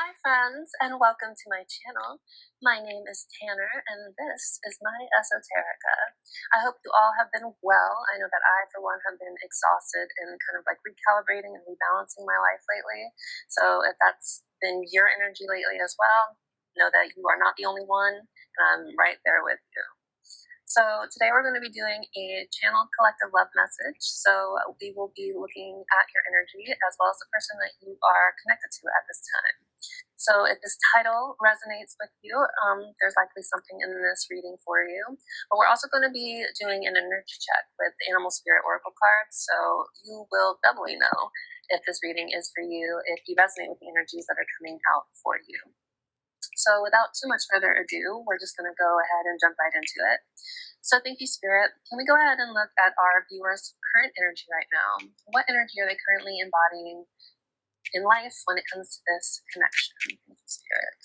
Hi friends, and welcome to my channel. My name is Tanner, and this is my Esoterica. I hope you all have been well. I know that I, for one, have been exhausted and kind of like recalibrating and rebalancing my life lately. So if that's been your energy lately as well, know that you are not the only one, and I'm right there with you. So today we're going to be doing a channeled collective love message. So we will be looking at your energy as well as the person that you are connected to at this time. So if this title resonates with you, there's likely something in this reading for you. But we're also going to be doing an energy check with the Animal Spirit Oracle cards, so you will doubly know if this reading is for you, if you resonate with the energies that are coming out for you. So without too much further ado, we're just going to go ahead and jump right into it. So thank you, Spirit. Can we go ahead and look at our viewers' current energy right now? What energy are they currently embodying in life when it comes to this connection? Thank you, Spirit.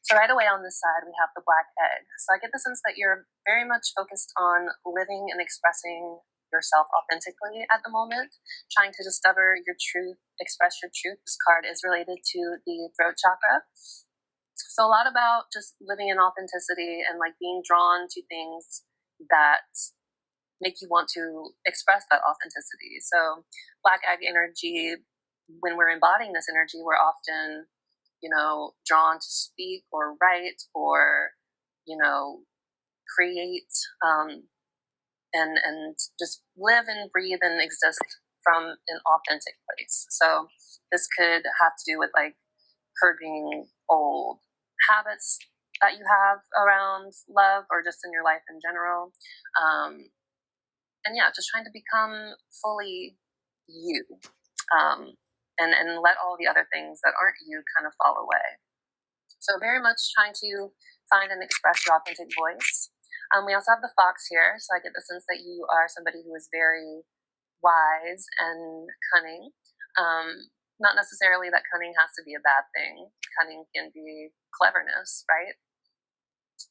So right away on this side, we have the black egg. So I get the sense that you're very much focused on living and expressing yourself authentically at the moment, trying to discover your truth, express your truth. This card is related to the throat chakra. So a lot about just living in authenticity and like being drawn to things that make you want to express that authenticity. So black egg energy, when we're embodying this energy, we're often, drawn to speak or write or, create, and just live and breathe and exist from an authentic place. So this could have to do with like purging old habits that you have around love or just in your life in general. And yeah, just trying to become fully you, and let all the other things that aren't you kind of fall away. So very much trying to find and express your authentic voice. We also have the fox here, so I get the sense that you are somebody who is very wise and cunning. Not necessarily that cunning has to be a bad thing. Cunning can be cleverness, right?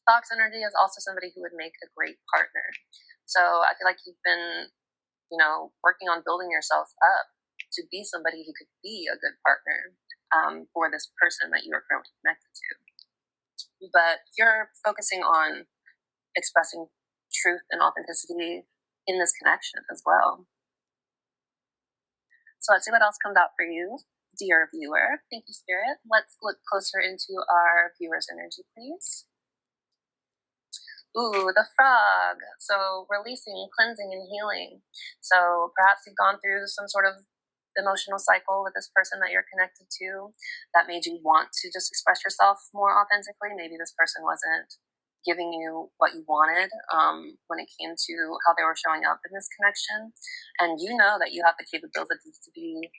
Fox energy is also somebody who would make a great partner. So I feel like you've been, working on building yourself up to be somebody who could be a good partner for this person that you are currently connected to. But you're focusing on expressing truth and authenticity in this connection as well. So let's see what else comes out for you, dear viewer. Thank you, Spirit. Let's look closer into our viewer's energy, please. Ooh, the frog. So releasing, cleansing, and healing. So perhaps you've gone through some sort of emotional cycle with this person that you're connected to that made you want to just express yourself more authentically. Maybe this person wasn't giving you what you wanted when it came to how they were showing up in this connection. And you know that you have the capability to be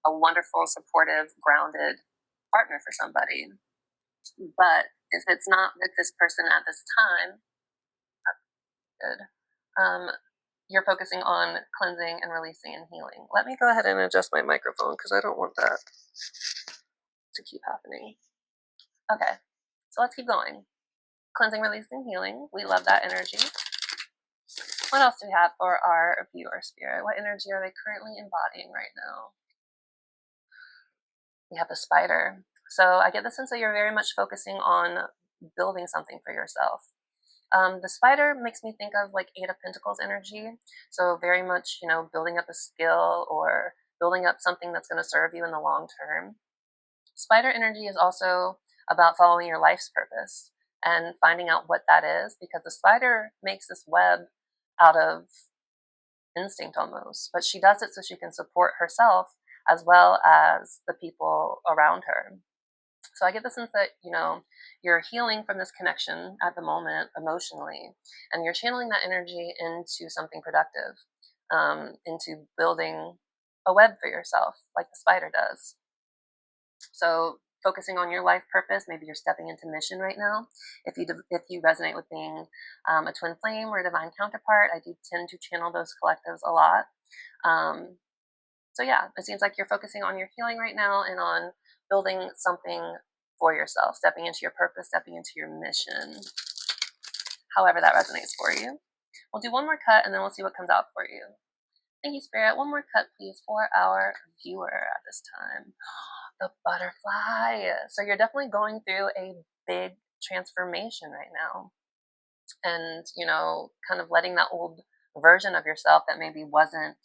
a wonderful, supportive, grounded partner for somebody. But if it's not with this person at this time, good. You're focusing on cleansing and releasing and healing. Let me go ahead and adjust my microphone because I don't want that to keep happening. Okay, so let's keep going. Cleansing, releasing, healing. We love that energy. What else do we have for our viewer, Spirit? What energy are they currently embodying right now? We have the spider. So I get the sense that you're very much focusing on building something for yourself. The spider makes me think of like Eight of Pentacles energy. So very much, building up a skill or building up something that's going to serve you in the long term. Spider energy is also about following your life's purpose and finding out what that is, because the spider makes this web out of instinct almost, but she does it so she can support herself as well as the people around her. So I get the sense that, you're healing from this connection at the moment emotionally, and you're channeling that energy into something productive, into building a web for yourself like the spider does. So focusing on your life purpose, maybe you're stepping into mission right now. If you resonate with being a twin flame or a divine counterpart, I do tend to channel those collectives a lot. So yeah, it seems like you're focusing on your healing right now and on building something for yourself, stepping into your purpose, stepping into your mission, however that resonates for you. We'll do one more cut and then we'll see what comes out for you. Thank you, Spirit. One more cut, please, for our viewer at this time. The butterfly. So you're definitely going through a big transformation right now. And, kind of letting that old version of yourself that maybe wasn't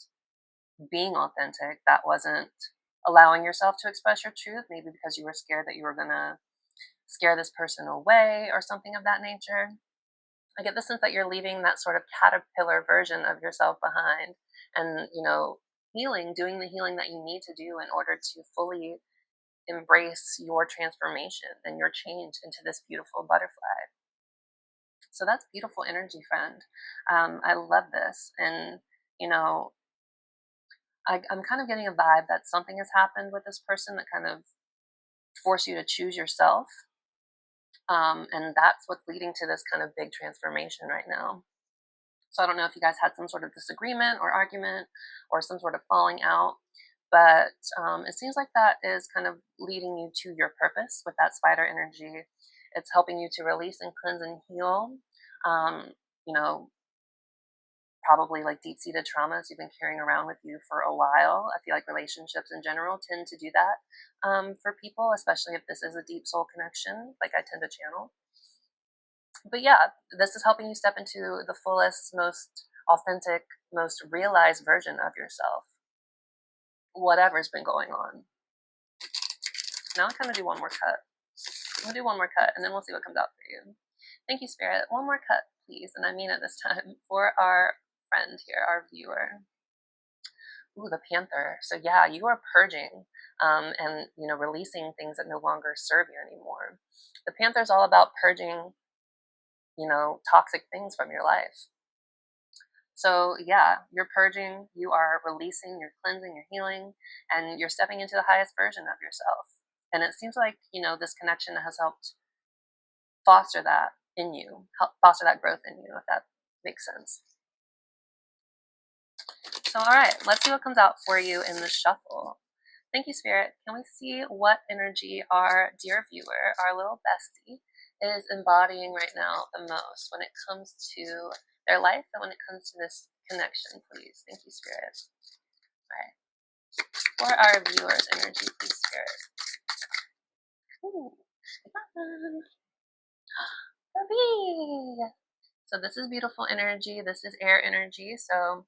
being authentic, that wasn't allowing yourself to express your truth, maybe because you were scared that you were going to scare this person away or something of that nature. I get the sense that you're leaving that sort of caterpillar version of yourself behind and, doing the healing that you need to do in order to fully embrace your transformation and your change into this beautiful butterfly. So that's beautiful energy, friend. I love this. And, I'm kind of getting a vibe that something has happened with this person that kind of forced you to choose yourself. And that's what's leading to this kind of big transformation right now. So I don't know if you guys had some sort of disagreement or argument or some sort of falling out, but it seems like that is kind of leading you to your purpose with that spider energy. It's helping you to release and cleanse and heal. Um, you know, Probably like deep seated traumas you've been carrying around with you for a while. I feel like relationships in general tend to do that for people, especially if this is a deep soul connection, like I tend to channel. But yeah, this is helping you step into the fullest, most authentic, most realized version of yourself, whatever's been going on. Now I'm going to do one more cut. I'm going to do one more cut and then we'll see what comes out for you. Thank you, Spirit. One more cut, please. And I mean it this time for our friend here, our viewer. Ooh, the Panther. So yeah, you are purging and releasing things that no longer serve you anymore. The Panther is all about purging, toxic things from your life. So yeah, you're purging, you are releasing, you're cleansing, you're healing, and you're stepping into the highest version of yourself. And it seems like, this connection has helped foster that in you, help foster that growth in you, if that makes sense. So, all right, let's see what comes out for you in the shuffle. Thank you, Spirit. Can we see what energy our dear viewer, our little bestie, is embodying right now the most when it comes to their life and when it comes to this connection, please? Thank you, Spirit. All right. For our viewers' energy, please, Spirit. Ooh. The bee. So this is beautiful energy. This is air energy. So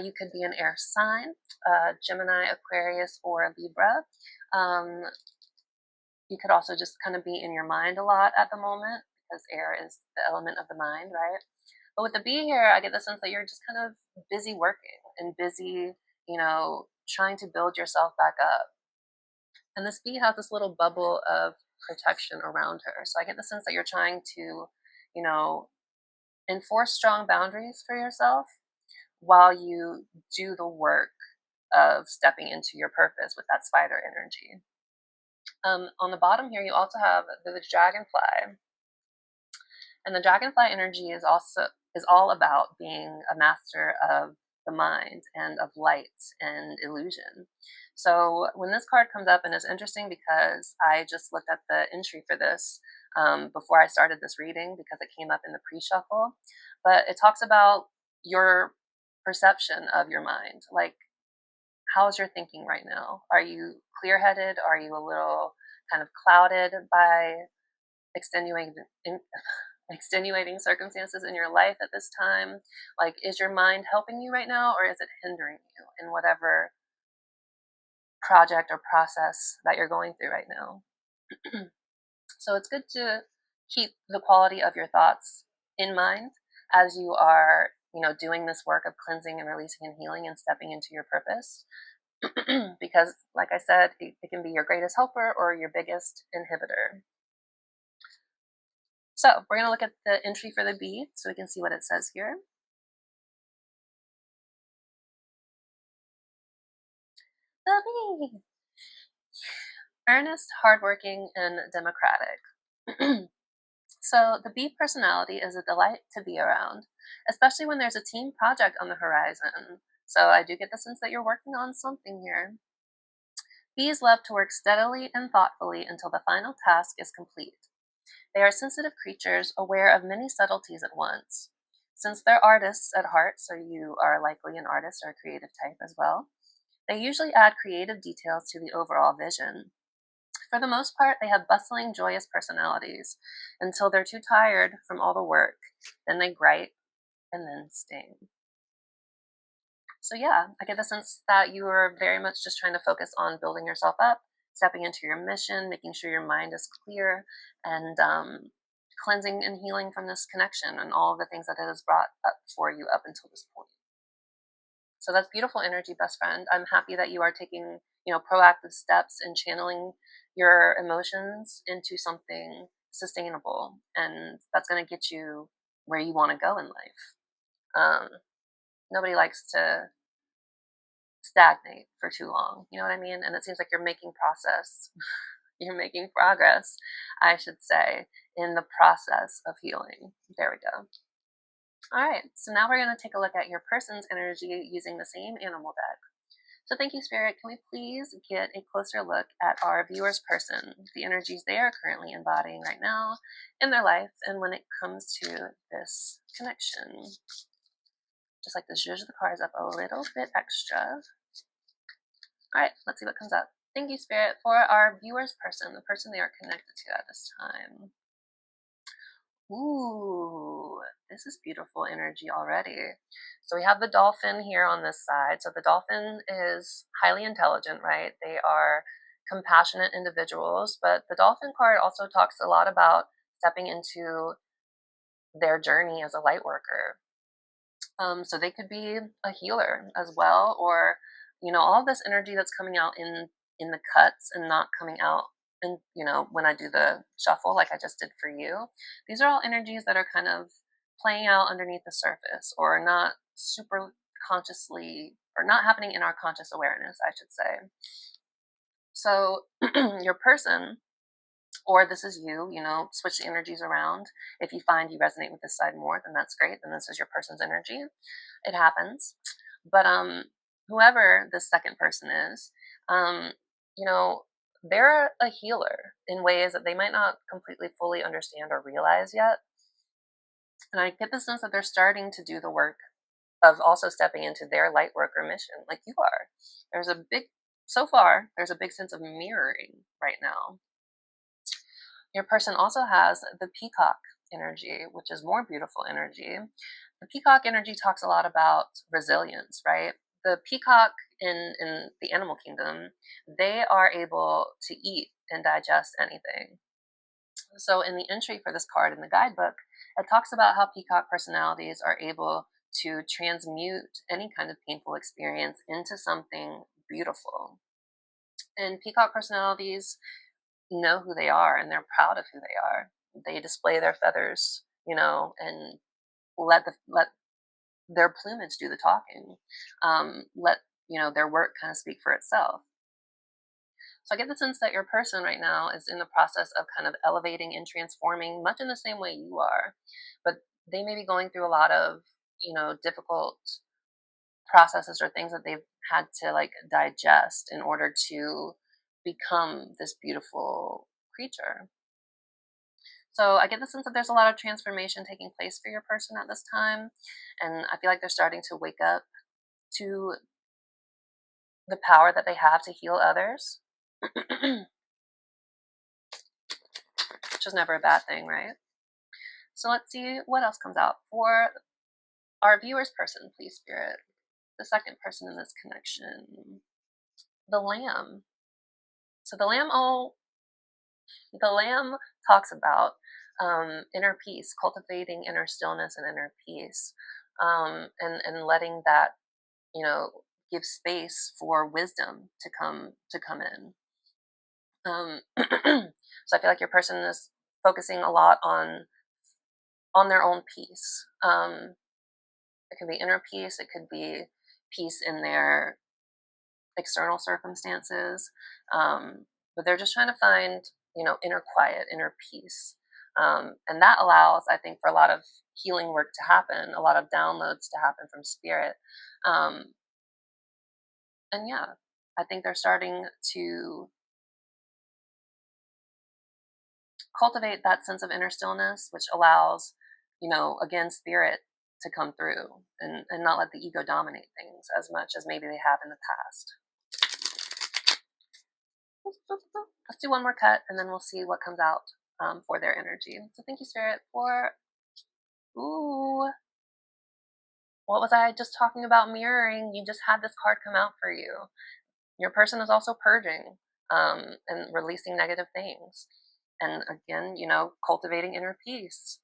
you could be an air sign, Gemini, Aquarius, or Libra. You could also just kind of be in your mind a lot at the moment because air is the element of the mind, right? But with the bee here, I get the sense that you're just kind of busy working and busy, trying to build yourself back up. And this bee has this little bubble of protection around her. So I get the sense that you're trying to, enforce strong boundaries for yourself while you do the work of stepping into your purpose with that spider energy. On the bottom here, you also have the dragonfly. And the dragonfly energy is all about being a master of the mind and of light and illusion. So when this card comes up, and it's interesting because I just looked at the entry for this before I started this reading because it came up in the pre-shuffle, but it talks about your perception of your mind. Like, how's your thinking right now? Are you clear-headed? Are you a little kind of clouded by extenuating circumstances in your life at this time? Like, is your mind helping you right now, or is it hindering you in whatever project or process that you're going through right now? So it's good to keep the quality of your thoughts in mind as you are, doing this work of cleansing and releasing and healing and stepping into your purpose. Because, like I said, it can be your greatest helper or your biggest inhibitor. So we're going to look at the entry for the bee so we can see what it says here. The bee. Earnest, hardworking, and democratic. So the bee personality is a delight to be around, especially when there's a team project on the horizon. So I do get the sense that you're working on something here. Bees love to work steadily and thoughtfully until the final task is complete. They are sensitive creatures, aware of many subtleties at once. Since they're artists at heart, so you are likely an artist or a creative type as well, they usually add creative details to the overall vision. For the most part, they have bustling, joyous personalities until they're too tired from all the work. Then they gripe and then sting. So, yeah, I get the sense that you are very much just trying to focus on building yourself up, stepping into your mission, making sure your mind is clear, and cleansing and healing from this connection and all of the things that it has brought up for you up until this point. So that's beautiful energy, best friend. I'm happy that you are taking, proactive steps in channeling your emotions into something sustainable, and that's going to get you where you want to go in life. Nobody likes to stagnate for too long. You know what I mean? And it seems like you're making process. You're making progress, I should say, in the process of healing. There we go. All right, so now we're going to take a look at your person's energy using the same animal deck. So thank you, Spirit. Can we please get a closer look at our viewer's person, the energies they are currently embodying right now in their life, and when it comes to this connection? Just like to zhuzh the cards up a little bit extra. All right, let's see what comes up. Thank you, Spirit, for our viewer's person, the person they are connected to at this time. Ooh, this is beautiful energy already. So we have the dolphin here on this side. So the dolphin is highly intelligent, right? They are compassionate individuals, but the dolphin card also talks a lot about stepping into their journey as a light worker. So they could be a healer as well, or all this energy that's coming out in the cuts and not coming out. And when I do the shuffle, like I just did for you, these are all energies that are kind of playing out underneath the surface, or not super consciously, or not happening in our conscious awareness, I should say. So your person, or this is you, switch the energies around. If you find you resonate with this side more, then that's great. Then this is your person's energy. It happens. But whoever this second person is, they're a healer in ways that they might not completely fully understand or realize yet. And I get the sense that they're starting to do the work of also stepping into their light worker mission, like you are. So far, there's a big sense of mirroring right now. Your person also has the peacock energy, which is more beautiful energy. The peacock energy talks a lot about resilience, right? The peacock in the animal kingdom, they are able to eat and digest anything. So in the entry for this card in the guidebook, it talks about how peacock personalities are able to transmute any kind of painful experience into something beautiful. And peacock personalities know who they are, and they're proud of who they are. They display their feathers, and let their plumage do the talking. Let their work kind of speak for itself. So I get the sense that your person right now is in the process of kind of elevating and transforming, much in the same way you are, but they may be going through a lot of difficult processes or things that they've had to like digest in order to become this beautiful creature. So I get the sense that there's a lot of transformation taking place for your person at this time. And I feel like they're starting to wake up to the power that they have to heal others, which is never a bad thing, right? So let's see what else comes out for our viewer's person, please, Spirit. The second person in this connection, the lamb. So the lamb talks about inner peace, cultivating inner stillness and inner peace, and letting that give space for wisdom to come in. So I feel like your person is focusing a lot on their own peace. It could be inner peace. It could be peace in their external circumstances, but they're just trying to find inner quiet, inner peace, and that allows, I think, for a lot of healing work to happen, a lot of downloads to happen from spirit, and yeah, I think they're starting to cultivate that sense of inner stillness, which allows again, spirit to come through, and not let the ego dominate things as much as maybe they have in the past. Let's do one more cut, and then we'll see what comes out for their energy. So thank you, Spirit, for, ooh, what was I just talking about mirroring? You just had this card come out for you. Your person is also purging and releasing negative things. And again, cultivating inner peace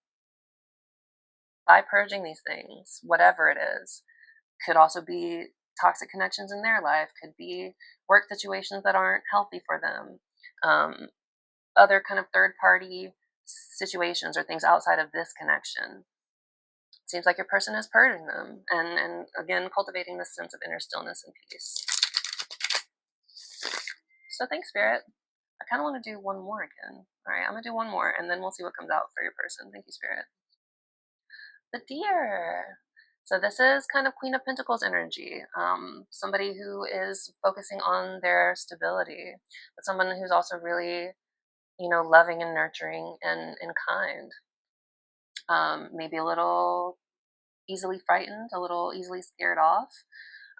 by purging these things, whatever it is. Could also be toxic connections in their life, could be work situations that aren't healthy for them, other kind of third party situations or things outside of this connection. It seems like your person is purging them and again cultivating this sense of inner stillness and peace. So thanks, Spirit. I kind of want to do one more again. All right, I'm gonna do one more and then we'll see what comes out for your person. Thank you, Spirit. The Deer. So this is kind of Queen of Pentacles energy. Somebody who is focusing on their stability, but someone who's also really, loving and nurturing and kind. Maybe a little easily frightened, a little easily scared off,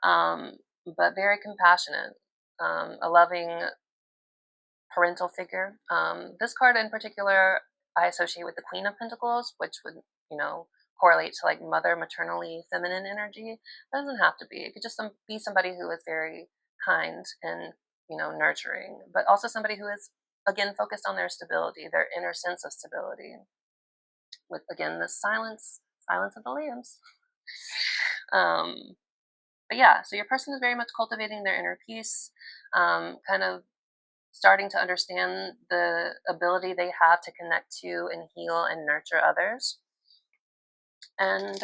but very compassionate, a loving parental figure. This card in particular, I associate with the Queen of Pentacles, which would, correlate to like mother, maternally feminine energy. It doesn't have to be. It could just be somebody who is very kind and, nurturing, but also somebody who is, again, focused on their stability, their inner sense of stability. With, again, the silence of the lambs. But yeah, so your person is very much cultivating their inner peace, kind of starting to understand the ability they have to connect to and heal and nurture others. And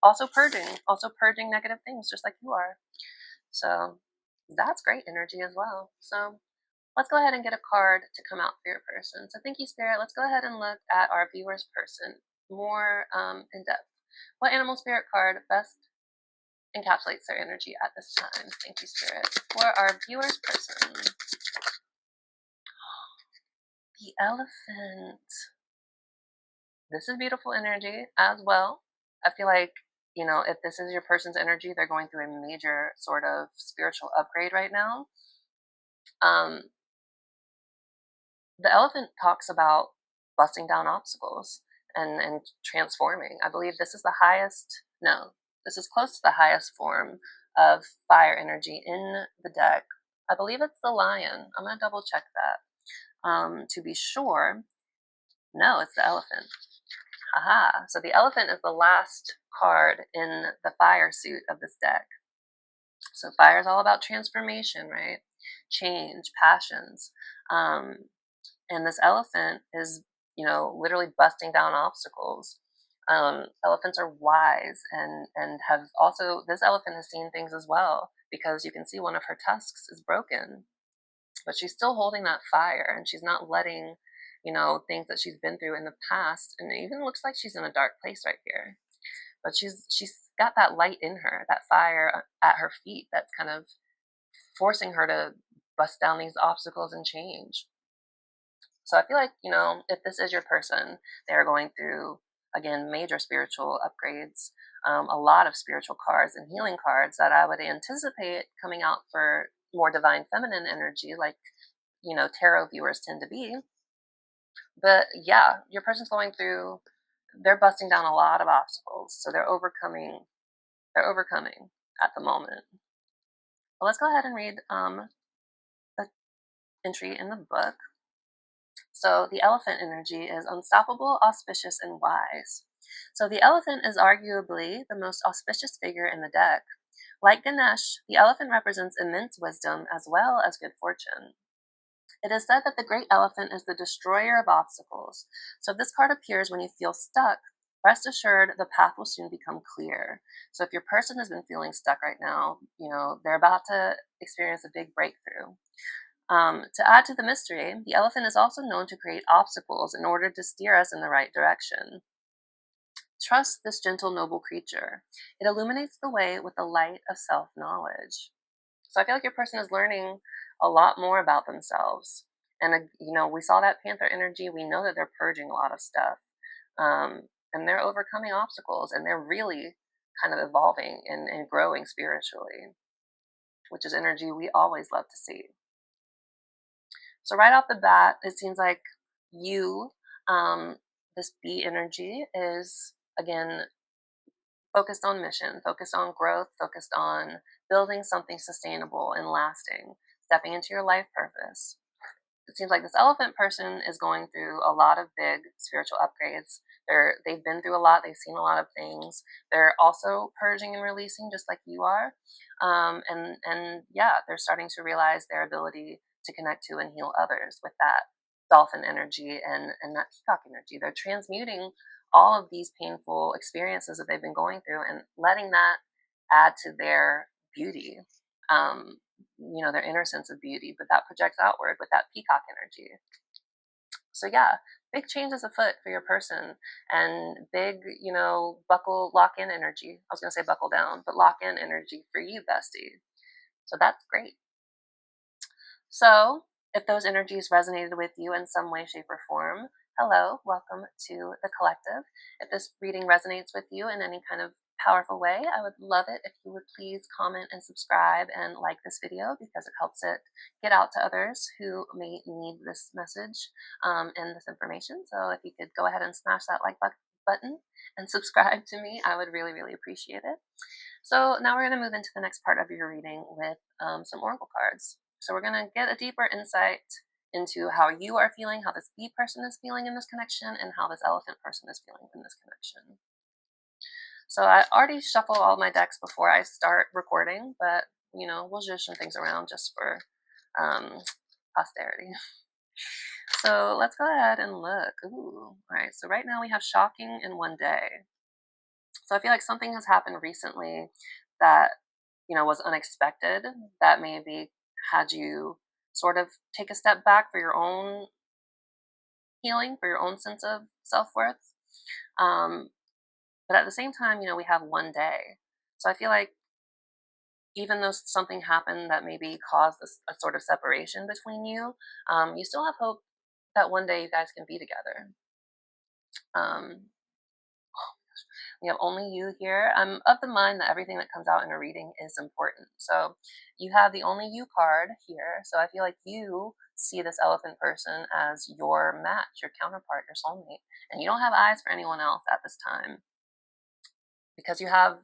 also purging negative things just like you are. So that's great energy as well. So let's go ahead and get a card to come out for your person. So thank you, Spirit. Let's go ahead and look at our viewer's person more in depth. What animal spirit card best encapsulates their energy at this time? Thank you, Spirit. For our viewer's person. The Elephant. This is beautiful energy as well. I feel like, if this is your person's energy, they're going through a major sort of spiritual upgrade right now. The Elephant talks about busting down obstacles and transforming. I believe this is this is close to the highest form of fire energy in the deck. I believe it's the Lion. I'm going to double check that to be sure. No, it's the Elephant. Hahah. So the Elephant is the last card in the fire suit of this deck. So fire is all about transformation, right? Change, passions. And this Elephant is, literally busting down obstacles. Elephants are wise and have also, this elephant has seen things as well, because you can see one of her tusks is broken, but she's still holding that fire and she's not letting, things that she's been through in the past. And it even looks like she's in a dark place right here, but she's got that light in her, that fire at her feet that's kind of forcing her to bust down these obstacles and change. So I feel like, if this is your person, they're going through, again, major spiritual upgrades, a lot of spiritual cards and healing cards that I would anticipate coming out for more divine feminine energy, like, tarot viewers tend to be. But yeah, your person's going through, they're busting down a lot of obstacles. So they're overcoming at the moment. Well, let's go ahead and read the entry in the book. So the Elephant energy is unstoppable, auspicious, and wise. So the Elephant is arguably the most auspicious figure in the deck. Like Ganesh, the Elephant represents immense wisdom as well as good fortune. It is said that the great elephant is the destroyer of obstacles. So if this card appears when you feel stuck, rest assured the path will soon become clear. So if your person has been feeling stuck right now, they're about to experience a big breakthrough. To add to the mystery, the elephant is also known to create obstacles in order to steer us in the right direction. Trust this gentle, noble creature. It illuminates the way with the light of self-knowledge. So I feel like your person is learning a lot more about themselves. And, we saw that Panther energy. We know that they're purging a lot of stuff. and they're overcoming obstacles, and they're really kind of evolving and growing spiritually, which is energy we always love to see. So right off the bat, it seems like you, um, this bee energy, is again focused on mission, focused on growth, focused on building something sustainable and lasting, stepping into your life purpose. It seems like this elephant person is going through a lot of big spiritual upgrades. They've been through a lot. They've seen a lot of things. They're also purging and releasing, just like you are. And yeah, they're starting to realize their ability to connect to and heal others with that dolphin energy and that peacock energy. They're transmuting all of these painful experiences that they've been going through and letting that add to their beauty. Um, their inner sense of beauty, but that projects outward with that peacock energy. So yeah, big changes afoot for your person, and big, buckle lock in energy. I was gonna say buckle down, but lock in energy for you, bestie. So that's great. So if those energies resonated with you in some way, shape, or form, hello, welcome to the collective. If this reading resonates with you in any kind of powerful way, I would love it if you would please comment and subscribe and like this video, because it helps it get out to others who may need this message and this information. So if you could go ahead and smash that like button and subscribe to me, I would really, really appreciate it. So now we're going to move into the next part of your reading with some oracle cards. So we're going to get a deeper insight into how you are feeling, how this bee person is feeling in this connection, and how this elephant person is feeling in this connection. So I already shuffled all my decks before I start recording, but we'll just some things around just for posterity. So let's go ahead and look. Ooh, all right. So right now we have shocking in one day. So I feel like something has happened recently that was unexpected, that maybe had you sort of take a step back for your own healing, for your own sense of self-worth. But at the same time, we have one day. So I feel like even though something happened that maybe caused a sort of separation between you, you still have hope that one day you guys can be together. We have only you here. I'm of the mind that everything that comes out in a reading is important. So you have the only you card here. So I feel like you see this elephant person as your match, your counterpart, your soulmate. And you don't have eyes for anyone else at this time because you have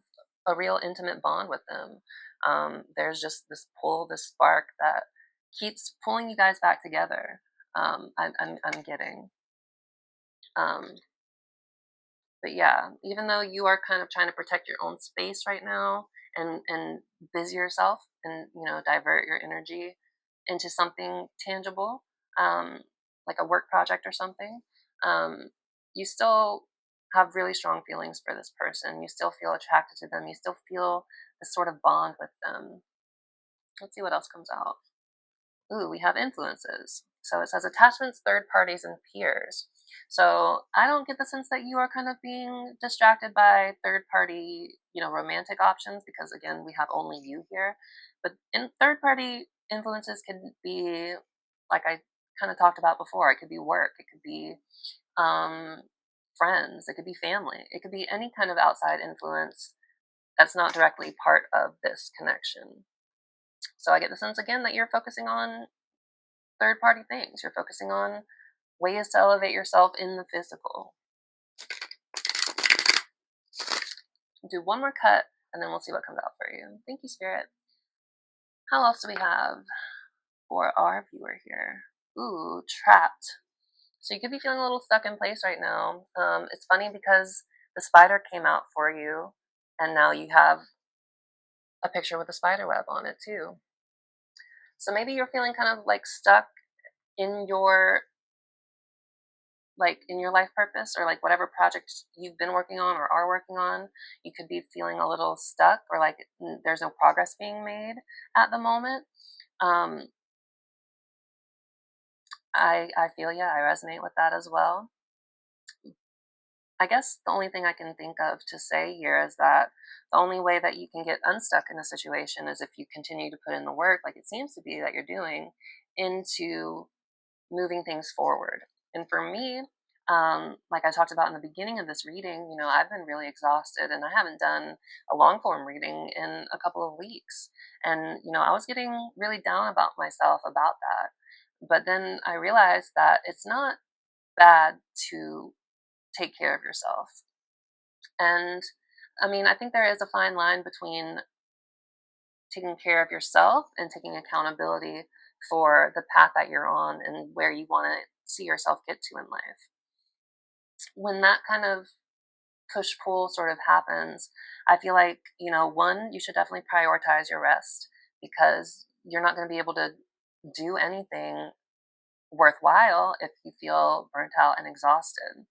a real intimate bond with them. There's just this pull, this spark that keeps pulling you guys back together. I'm getting. But yeah, even though you are kind of trying to protect your own space right now and busy yourself and divert your energy into something tangible, like a work project or something, you still have really strong feelings for this person. You still feel attracted to them. You still feel this sort of bond with them. Let's see what else comes out. Ooh, we have influences. So it says attachments, third parties, and peers. So I don't get the sense that you are kind of being distracted by third party, romantic options, because again, we have only you here. But in third party influences could be, like I kind of talked about before, it could be work, it could be friends, it could be family, it could be any kind of outside influence that's not directly part of this connection. So I get the sense again that you're focusing on third party things. You're focusing on ways to elevate yourself in the physical. Do one more cut and then we'll see what comes out for you. Thank you, Spirit. How else do we have for our viewer here? Ooh, trapped. So you could be feeling a little stuck in place right now. It's funny because the spider came out for you and now you have a picture with a spider web on it too. So maybe you're feeling kind of like stuck in your life purpose, or like whatever project you've been working on or are working on. You could be feeling a little stuck, or like there's no progress being made at the moment. I feel yeah, I resonate with that as well. I guess the only thing I can think of to say here is that the only way that you can get unstuck in a situation is if you continue to put in the work, like it seems to be that you're doing, into moving things forward. And for me, Like I talked about in the beginning of this reading, I've been really exhausted and I haven't done a long form reading in a couple of weeks. And, I was getting really down about myself about that. But then I realized that it's not bad to take care of yourself. And I mean, I think there is a fine line between taking care of yourself and taking accountability for the path that you're on and where you want to see yourself get to in life. When that kind of push pull sort of happens, I feel like, one, you should definitely prioritize your rest because you're not going to be able to do anything worthwhile if you feel burnt out and exhausted.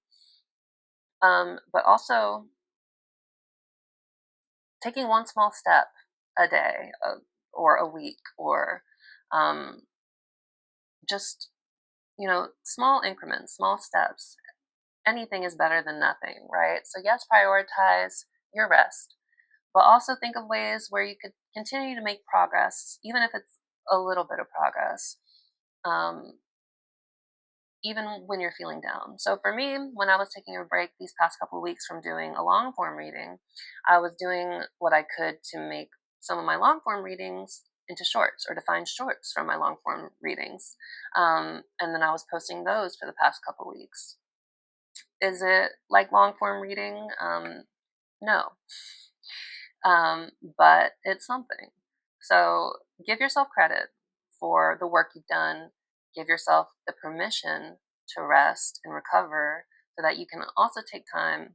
But also, taking one small step a day or a week or um, just, small increments, small steps. Anything is better than nothing, right? So, yes, prioritize your rest, but also think of ways where you could continue to make progress, even if it's a little bit of progress, um, even when you're feeling down. So, for me, when I was taking a break these past couple of weeks from doing a long form reading, I was doing what I could to make some of my long form readings into shorts or to find shorts from my long form readings. And then I was posting those for the past couple of weeks. Is it like long form reading? No. But it's something. So give yourself credit for the work you've done. Give yourself the permission to rest and recover so that you can also take time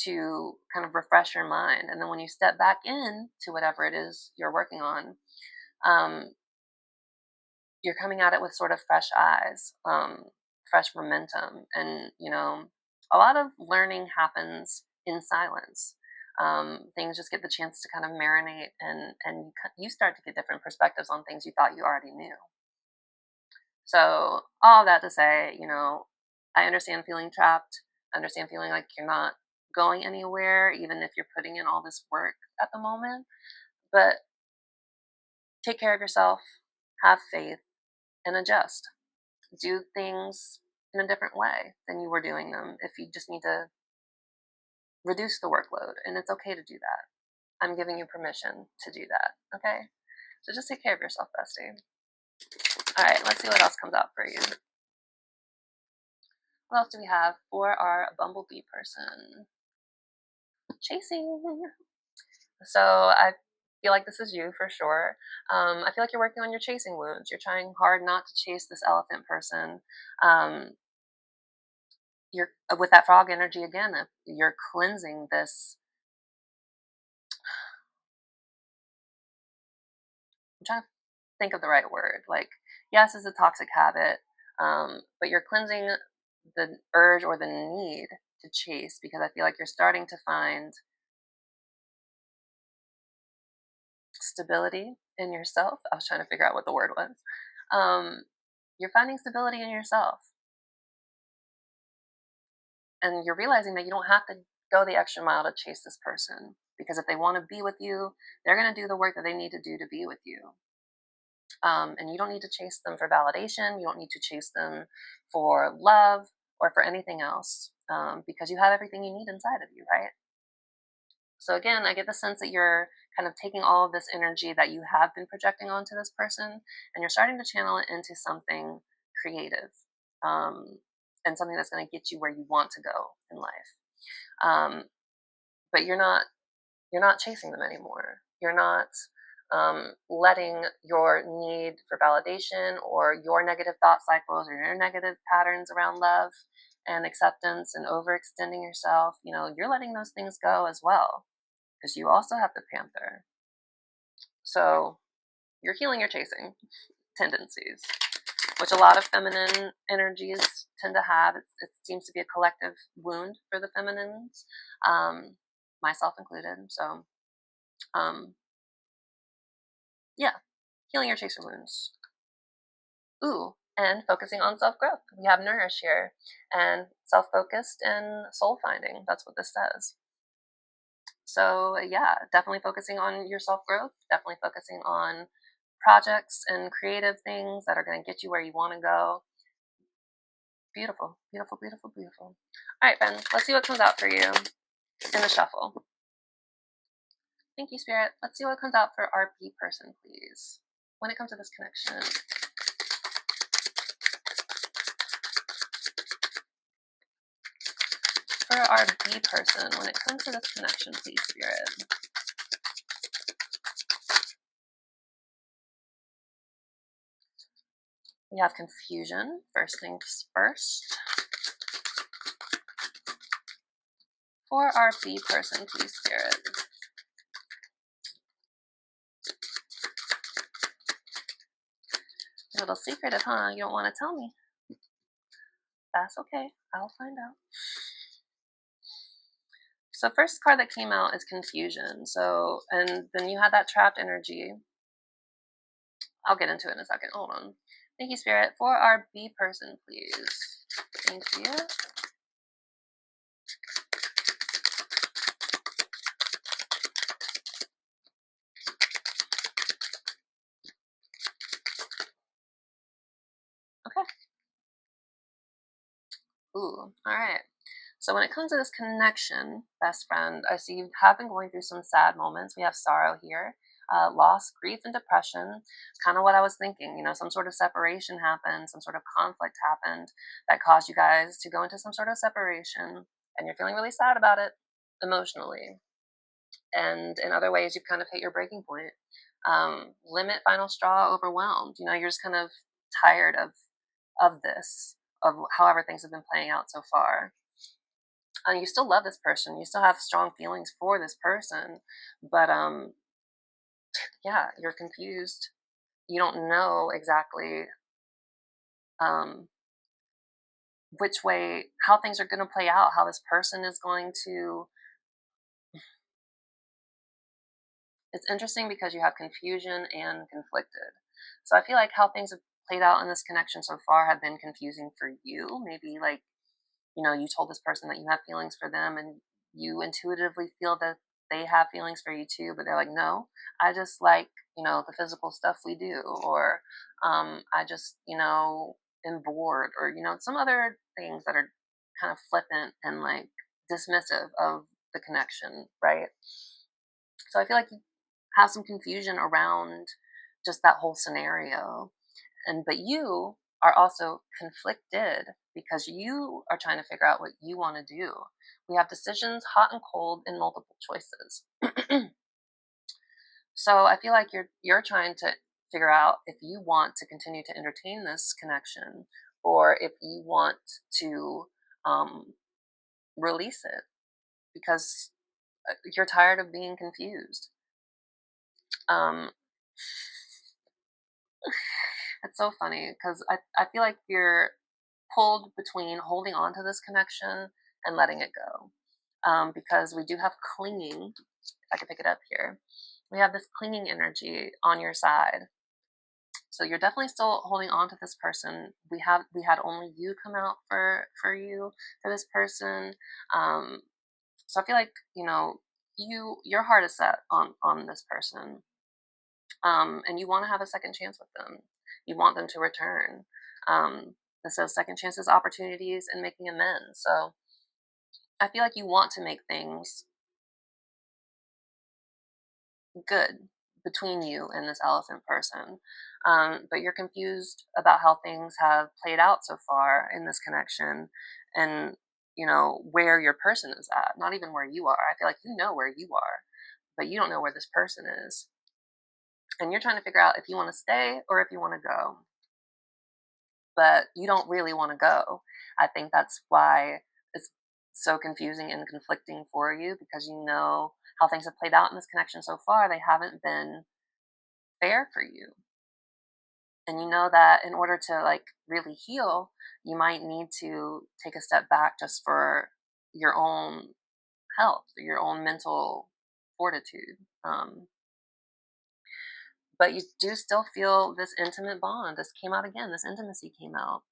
to kind of refresh your mind. And then when you step back in to whatever it is you're working on, um, you're coming at it with sort of fresh eyes, fresh momentum. And, a lot of learning happens in silence. Things just get the chance to kind of marinate and you start to get different perspectives on things you thought you already knew. So all that to say, I understand feeling trapped. I understand feeling like you're not going anywhere, even if you're putting in all this work at the moment. But take care of yourself, have faith, and adjust. Do things in a different way than you were doing them if you just need to reduce the workload. And it's okay to do that. I'm giving you permission to do that. Okay? So just take care of yourself, bestie. All right, let's see what else comes out for you. What else do we have for our bumblebee person? Chasing. So I feel like this is you for sure. I feel like you're working on your chasing wounds. You're trying hard not to chase this elephant person. You're with that frog energy again. You're cleansing this. I'm trying to think of the right word. Like, yes, it's a toxic habit, but you're cleansing the urge or the need to chase because I feel like you're starting to find stability in yourself. I was trying to figure out what the word was. You're finding stability in yourself. And you're realizing that you don't have to go the extra mile to chase this person because if they want to be with you, they're going to do the work that they need to do to be with you. And you don't need to chase them for validation. You don't need to chase them for love or for anything else because you have everything you need inside of you, right? So again, I get the sense that you're kind of taking all of this energy that you have been projecting onto this person and you're starting to channel it into something creative and something that's going to get you where you want to go in life. But you're not chasing them anymore. You're not letting your need for validation or your negative thought cycles or your negative patterns around love and acceptance and overextending yourself, you're letting those things go as well because you also have the panther. So you're healing your chasing tendencies, which a lot of feminine energies tend to have. It seems to be a collective wound for the feminines, myself included. So, yeah, healing your chaser wounds. Ooh, and focusing on self growth. We have nourish here, and self focused and soul finding. That's what this says. So, yeah, definitely focusing on your self growth, definitely focusing on projects and creative things that are going to get you where you want to go. Beautiful, beautiful, beautiful, beautiful. All right, Ben, let's see what comes out for you in the shuffle. Thank you, Spirit. Let's see what comes out for our B person, please. When it comes to this connection. For our B person, when it comes to this connection, please, Spirit. We have confusion, first things first. For our B person, please, Spirit. A little secretive, huh? You don't want to tell me. That's okay. I'll find out. So first card that came out is confusion. So, and then you had that trapped energy. I'll get into it in a second. Hold on. Thank you, Spirit. For our B person, please. Thank you. Okay. Ooh, all right. So when it comes to this connection, best friend, I see you have been going through some sad moments. We have sorrow here, loss, grief, and depression. Kind of what I was thinking. You know, some sort of separation happened, some sort of conflict happened that caused you guys to go into some sort of separation, and you're feeling really sad about it emotionally. And in other ways, you've kind of hit your breaking point. Limit, final straw, overwhelmed. You know, you're just kind of tired of this, of however things have been playing out so far. You still love this person, you still have strong feelings for this person, but yeah, you're confused. You don't know exactly um which way, how things are going to play out, how this person is going to. It's interesting because you have confusion and conflicted. So I feel like how things have played out in this connection so far have been confusing for you. Maybe like, you know, you told this person that you have feelings for them and you intuitively feel that they have feelings for you too, but they're like, no, I just like, you know, the physical stuff we do, or I just, you know, am bored, or, you know, some other things that are kind of flippant and like dismissive of the connection, right? So I feel like you have some confusion around just that whole scenario. And but you are also conflicted because you are trying to figure out what you want to do. We have decisions, hot and cold, and multiple choices. So I feel like you're trying to figure out if you want to continue to entertain this connection, or if you want to um, release it because you're tired of being confused. Um, it's so funny because I feel like you're pulled between holding on to this connection and letting it go. Because we do have clinging. If I could pick it up here, we have this clinging energy on your side. So you're definitely still holding on to this person. We had only you come out for you, for this person. Um, so I feel like, you know, your heart is set on this person, and you want to have a second chance with them. You want them to return. This says second chances, opportunities, and making amends. So I feel like you want to make things good between you and this elephant person. But you're confused about how things have played out so far in this connection, and, you know, where your person is at, not even where you are. I feel like you know where you are, but you don't know where this person is. And you're trying to figure out if you want to stay or if you want to go. But you don't really want to go. I think that's why it's so confusing and conflicting for you, because you know how things have played out in this connection so far. They haven't been fair for you. And you know that in order to like really heal, you might need to take a step back just for your own health, your own mental fortitude. But you do still feel this intimate bond. This came out again. This intimacy came out.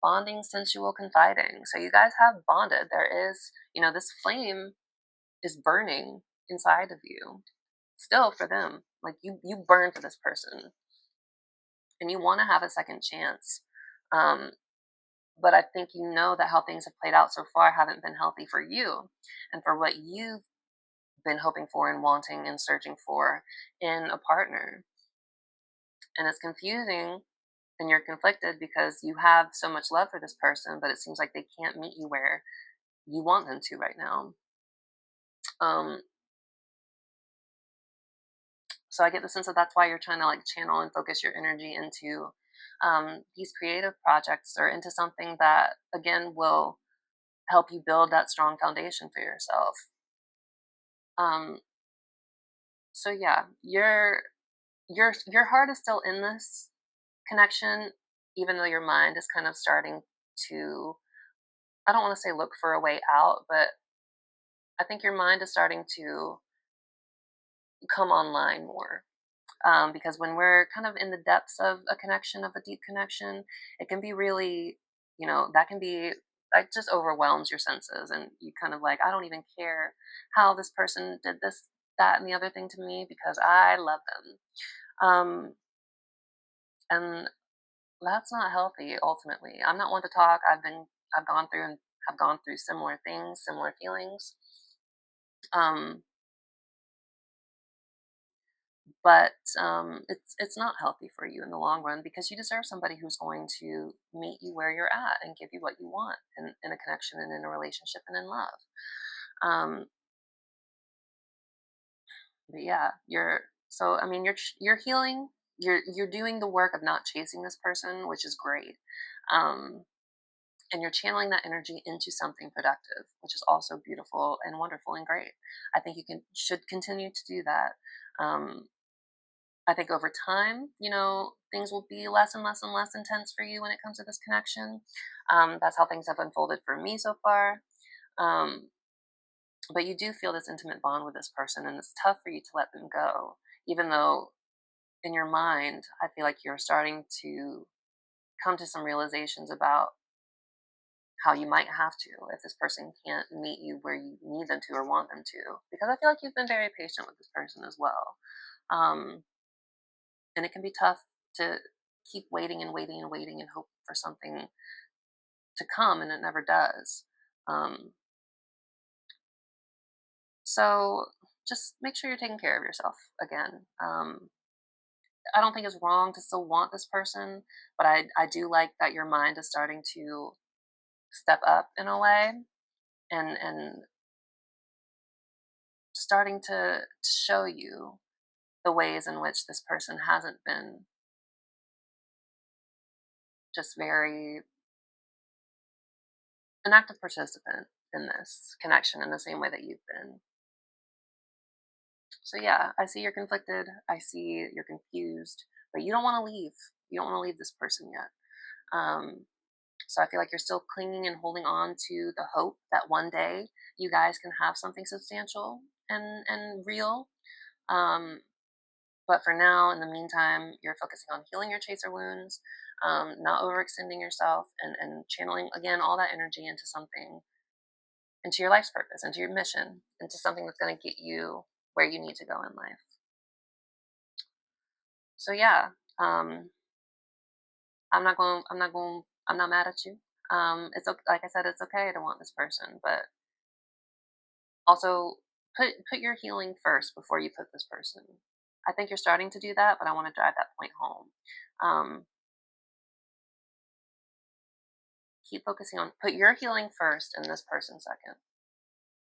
Bonding, sensual, confiding. So you guys have bonded. There is, you know, this flame is burning inside of you still for them. Like you burn for this person and you want to have a second chance. Um, but I think you know that how things have played out so far haven't been healthy for you and for what you've been hoping for and wanting and searching for in a partner. And it's confusing and you're conflicted because you have so much love for this person, but it seems like they can't meet you where you want them to right now. Um, so I get the sense that that's why you're trying to like channel and focus your energy into these creative projects or into something that again will help you build that strong foundation for yourself. Um, so yeah, your heart is still in this connection, even though your mind is kind of starting to, I don't want to say look for a way out, but I think your mind is starting to come online more. Because when we're kind of in the depths of a connection, of a deep connection, it can be really, that can be like just overwhelms your senses, and you kind of like, I don't even care how this person did this, that, and the other thing to me because I love them. And that's not healthy. Ultimately, I'm not one to talk. I've gone through and have gone through similar things, similar feelings. Um, but it's not healthy for you in the long run because you deserve somebody who's going to meet you where you're at and give you what you want in a connection and in a relationship and in love. Um, but yeah, I mean you're healing. You're doing the work of not chasing this person, which is great. Um, and you're channeling that energy into something productive, which is also beautiful and wonderful and great. I think you can should continue to do that. Um, I think over time, things will be less and less and less intense for you when it comes to this connection. That's how things have unfolded for me so far. Um, but you do feel this intimate bond with this person, and it's tough for you to let them go, even though in your mind, I feel like you're starting to come to some realizations about how you might have to if this person can't meet you where you need them to or want them to. Because I feel like you've been very patient with this person as well. Um, and it can be tough to keep waiting and waiting and waiting and hope for something to come and it never does. Um, so just make sure you're taking care of yourself again. I don't think it's wrong to still want this person, but I do like that your mind is starting to step up in a way and starting to show you the ways in which this person hasn't been just very an active participant in this connection in the same way that you've been. So yeah, I see you're conflicted. I see you're confused, but you don't want to leave. You don't want to leave this person yet. Um, so I feel like you're still clinging and holding on to the hope that one day you guys can have something substantial and real. Um, but for now, in the meantime, you're focusing on healing your chaser wounds, not overextending yourself, and channeling again all that energy into something, into your life's purpose, into your mission, into something that's going to get you where you need to go in life. So yeah, um, I'm not mad at you. It's okay, like I said, it's okay to want this person, but also put your healing first before you put this person. I think you're starting to do that, but I want to drive that point home. Um, keep focusing on put your healing first and this person second.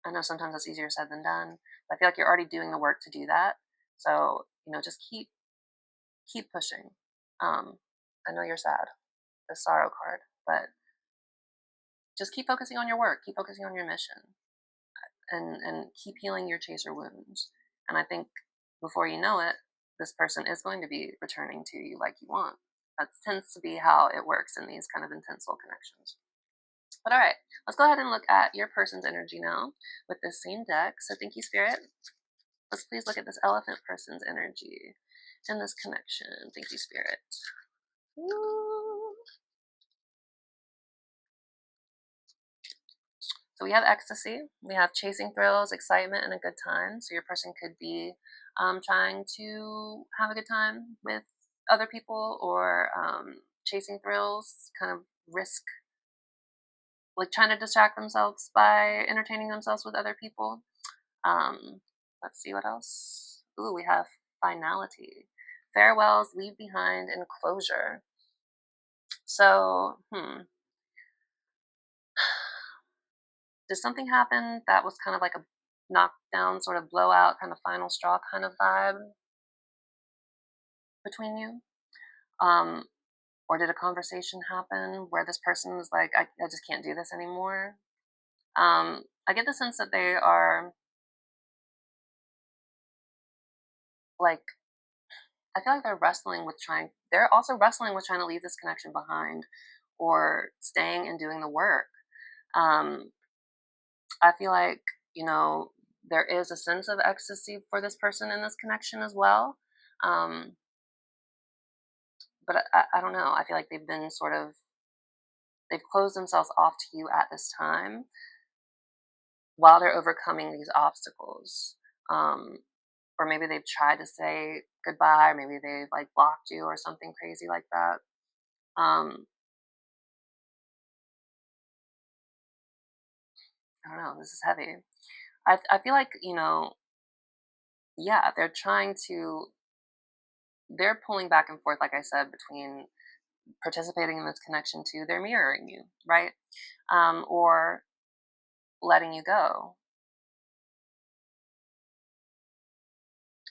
I know sometimes that's easier said than done, but I feel like you're already doing the work to do that. So just keep pushing. I know you're sad, the sorrow card, but just keep focusing on your work, keep focusing on your mission, and keep healing your chaser wounds. And I think before you know it, this person is going to be returning to you like you want. That tends to be how it works in these kind of intense soul connections. But all right, let's go ahead and look at your person's energy now with this same deck. So thank you, Spirit. Let's please look at this elephant person's energy in this connection. Thank you, Spirit. Ooh. So we have ecstasy, we have chasing thrills, excitement, and a good time. So your person could be trying to have a good time with other people or chasing thrills, kind of risk like trying to distract themselves by entertaining themselves with other people. Let's see what else. Ooh, we have finality. Farewells, leave behind, and closure. So, did something happen that was kind of like a knockdown, sort of blowout, kind of final straw kind of vibe between you? Um, or did a conversation happen where this person was like, I just can't do this anymore? I get the sense that they are like, I feel like they're also wrestling with trying to leave this connection behind or staying and doing the work. Um, I feel like, you know, there is a sense of ecstasy for this person in this connection as well. Um, but I don't know. I feel like they've closed themselves off to you at this time while they're overcoming these obstacles. Um, or maybe they've tried to say goodbye, or maybe they've like blocked you or something crazy like that. Um, I don't know. This is heavy. I feel like, yeah, they're pulling back and forth, like I said, between participating in this connection to they're mirroring you, right? Or letting you go.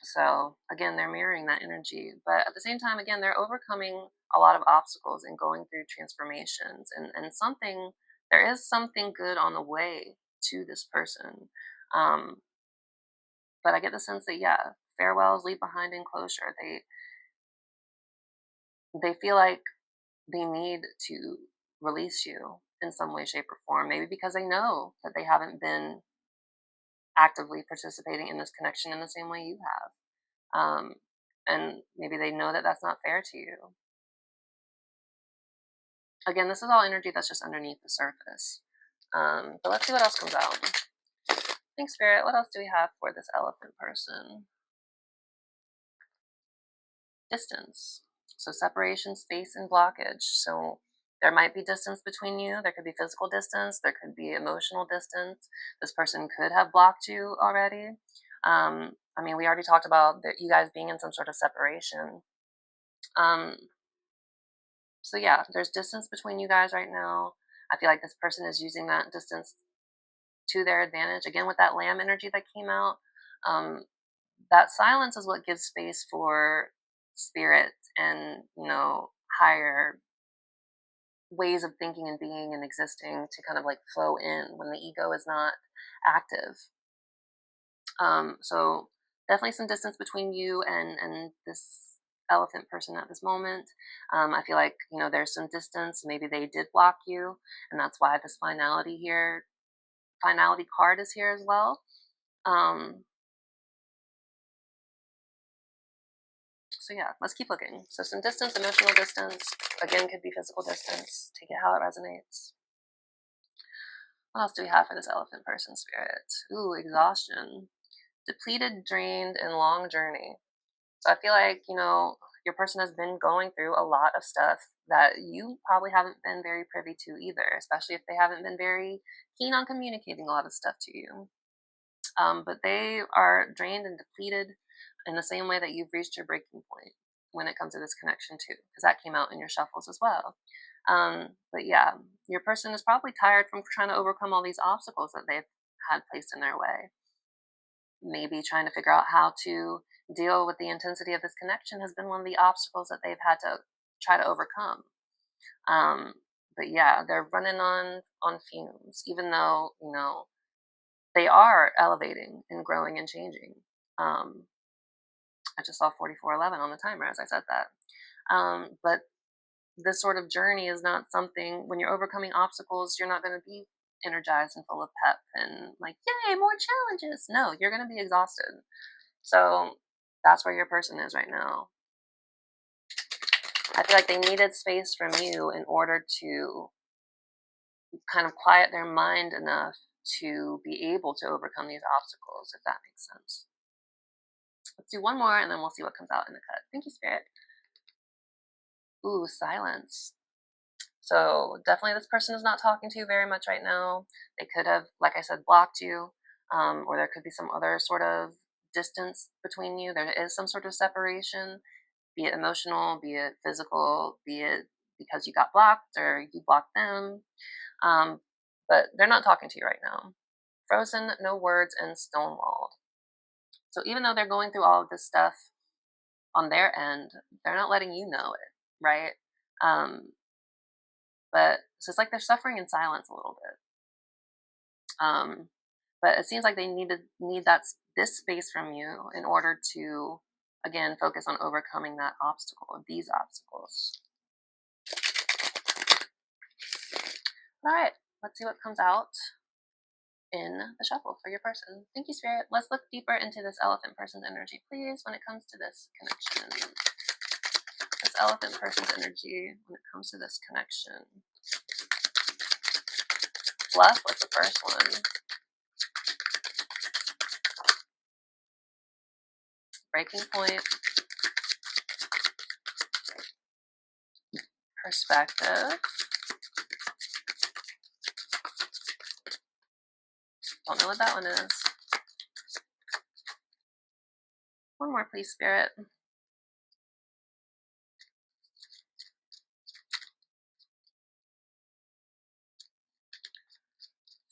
So again, they're mirroring that energy, but at the same time, again, they're overcoming a lot of obstacles and going through transformations, and there is something good on the way to this person. Um, but I get the sense that, yeah, farewells leave behind enclosure. They feel like they need to release you in some way, shape, or form. Maybe because they know that they haven't been actively participating in this connection in the same way you have. And maybe they know that that's not fair to you. Again, this is all energy that's just underneath the surface. But let's see what else comes out. Thanks, Spirit. What else do we have for this elephant person? Distance. So separation, space, and blockage. So there might be distance between you. There could be physical distance. There could be emotional distance. This person could have blocked you already. I mean, we already talked about you guys being in some sort of separation. Um, so yeah, there's distance between you guys right now. I feel like this person is using that distance to their advantage. Again, with that lamb energy that came out, um, that silence is what gives space for spirit and higher ways of thinking and being and existing to kind of like flow in when the ego is not active. So definitely some distance between you and this elephant person at this moment. I feel like there's some distance. Maybe they did block you, and that's why this finality card is here as well. Um, so yeah, let's keep looking. So some distance, emotional distance, again could be physical distance. Take it how it resonates. What else do we have for this elephant person spirit? Ooh, exhaustion, depleted, drained, and long journey. So I feel like, your person has been going through a lot of stuff that you probably haven't been very privy to either, especially if they haven't been very keen on communicating a lot of stuff to you. But they are drained and depleted in the same way that you've reached your breaking point when it comes to this connection too, because that came out in your shuffles as well. But yeah, your person is probably tired from trying to overcome all these obstacles that they've had placed in their way. Maybe trying to figure out how to deal with the intensity of this connection has been one of the obstacles that they've had to try to overcome. Um, but yeah, they're running on fumes, even though they are elevating and growing and changing. Um, I just saw 4411 on the timer as I said that. But this sort of journey is not something, when you're overcoming obstacles, you're not going to be energized and full of pep and like, yay, more challenges. No, you're going to be exhausted. So that's where your person is right now. I feel like they needed space from you in order to kind of quiet their mind enough to be able to overcome these obstacles, if that makes sense. Let's do one more and then we'll see what comes out in the cut. Thank you, Spirit. Ooh, silence. So definitely this person is not talking to you very much right now. They could have, like I said, blocked you, or there could be some other sort of distance between you. There is some sort of separation, be it emotional, be it physical, be it because you got blocked or you blocked them. Um, but they're not talking to you right now. Frozen, no words, and stonewalled. So even though they're going through all of this stuff on their end, they're not letting you know it, right? Um, but so it's like they're suffering in silence a little bit. But it seems like they need this space from you in order to again focus on overcoming that obstacle, these obstacles. All right, let's see what comes out in the shuffle for your person. Thank you, Spirit. Let's look deeper into this elephant person's energy, please, when it comes to this connection. This elephant person's energy when it comes to this connection. Bluff was the first one. Breaking point. Perspective. Don't know what that one is. One more, please, Spirit.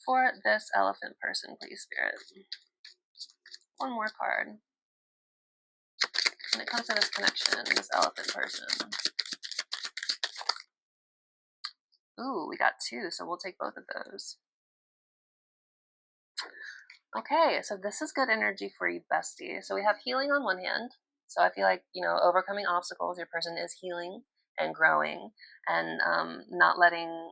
For this elephant person, please, Spirit. One more card. When it comes to this connection, this elephant person. Ooh, we got two, so we'll take both of those. Okay, so this is good energy for you, bestie. So we have healing on one hand. So I feel like, overcoming obstacles, your person is healing and growing and not letting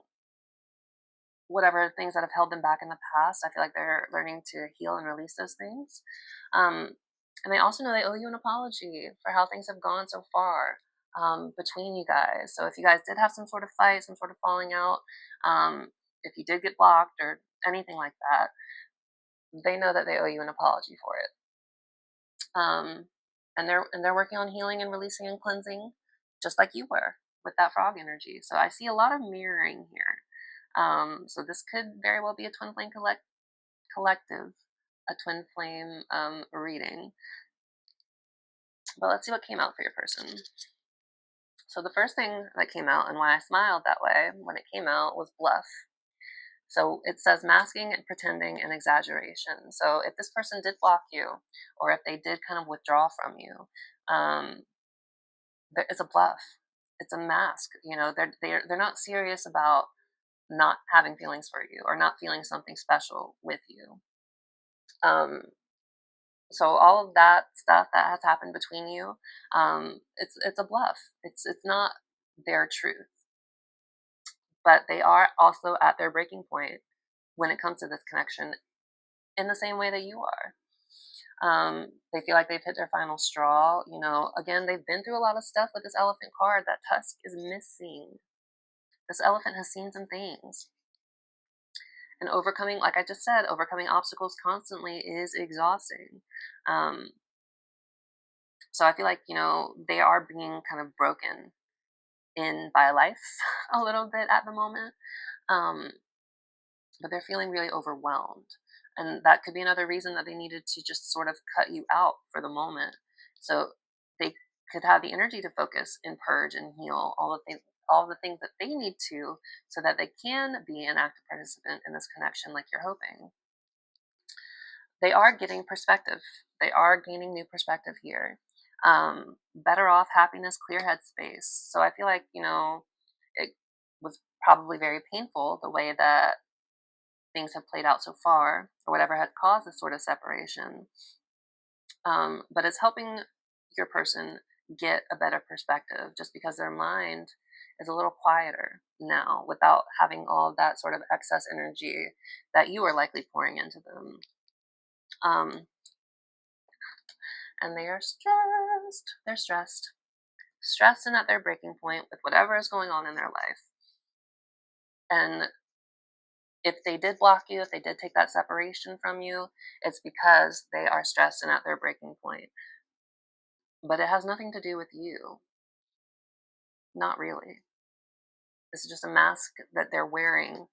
whatever things that have held them back in the past. I feel like they're learning to heal and release those things. And they also know they owe you an apology for how things have gone so far between you guys. So if you guys did have some sort of fight, some sort of falling out, if you did get blocked or anything like that, they know that they owe you an apology for it. And they're working on healing and releasing and cleansing, just like you were with that frog energy. So I see a lot of mirroring here. So this could very well be a twin flame collective, a twin flame reading. But let's see what came out for your person. So the first thing that came out, and why I smiled that way when it came out, was bluff. So it says masking and pretending and exaggeration. So if this person did block you, or if they did kind of withdraw from you, it's a bluff. It's a mask. They're not serious about not having feelings for you or not feeling something special with you. So all of that stuff that has happened between you, it's a bluff. It's not their truth, but they are also at their breaking point when it comes to this connection in the same way that you are. They feel like they've hit their final straw. Again, they've been through a lot of stuff with this elephant card. That tusk is missing. This elephant has seen some things. And overcoming, like I just said, overcoming obstacles constantly is exhausting. So I feel like, they are being kind of broken in by life a little bit at the moment. But they're feeling really overwhelmed. And that could be another reason that they needed to just sort of cut you out for the moment. So they could have the energy to focus and purge and heal all the things that they need to, so that they can be an active participant in this connection like you're hoping. They are getting perspective. They are gaining new perspective here. Better off, happiness, clear headspace. So I feel like, it was probably very painful the way that things have played out so far, or whatever had caused this sort of separation. But it's helping your person get a better perspective just because their mind is a little quieter now without having all of that sort of excess energy that you are likely pouring into them. And they are stressed. They're stressed and at their breaking point with whatever is going on in their life. And if they did block you, if they did take that separation from you, it's because they are stressed and at their breaking point. But it has nothing to do with you. Not really. This is just a mask that they're wearing.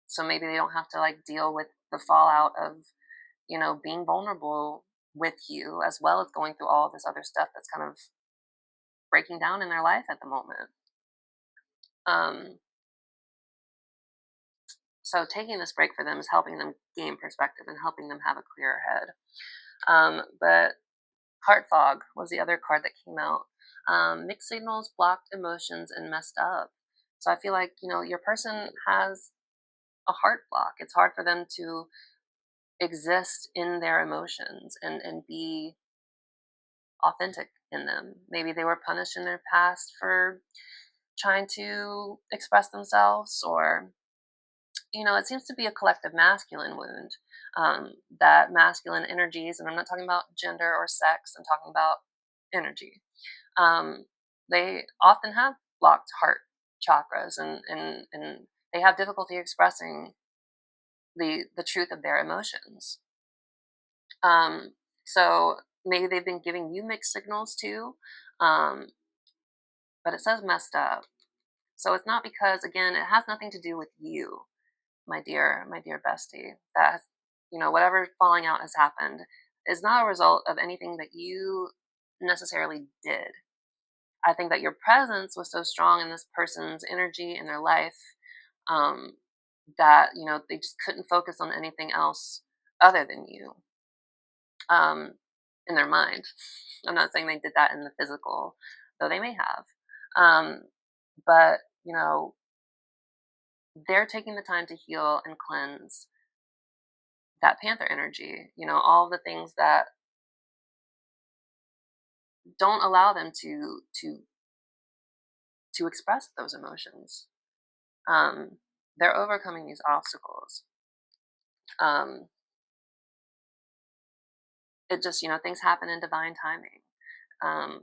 So maybe they don't have to like deal with the fallout of, being vulnerable with you, as well as going through all this other stuff that's kind of breaking down in their life at the moment. Um, so taking this break for them is helping them gain perspective and helping them have a clearer head. But heart fog was the other card that came out. Mixed signals, blocked emotions, and messed up. So I feel like, your person has a heart block. It's hard for them to exist in their emotions and be authentic in them. Maybe they were punished in their past for trying to express themselves, or, it seems to be a collective masculine wound. That masculine energies, and I'm not talking about gender or sex, I'm talking about energy. Um, they often have blocked heart chakras, and they have difficulty expressing the truth of their emotions. So maybe they've been giving you mixed signals too, um, but it says messed up. So it's not because, again, it has nothing to do with you, my dear bestie. That has, whatever falling out has happened is not a result of anything that you necessarily did. I think that your presence was so strong in this person's energy in their life, um, that they just couldn't focus on anything else other than you, um, in their mind. I'm not saying they did that in the physical, though they may have. Um, but they're taking the time to heal and cleanse that panther energy. All the things that don't allow them to express those emotions. Um, they're overcoming these obstacles. Um, it just, things happen in divine timing. Um,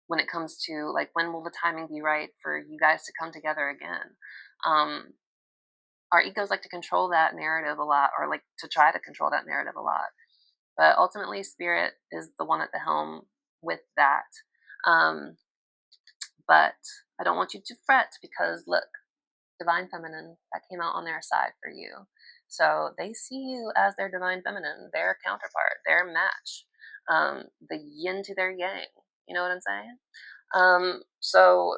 when it comes to like, when will the timing be right for you guys to come together again? Um, our egos like to control that narrative a lot, or like to try to control that narrative a lot. But ultimately, spirit is the one at the helm with that. Um, but I don't want you to fret, because look, divine feminine, that came out on their side for you. So they see you as their divine feminine, their counterpart, their match, the yin to their yang. You know what I'm saying? So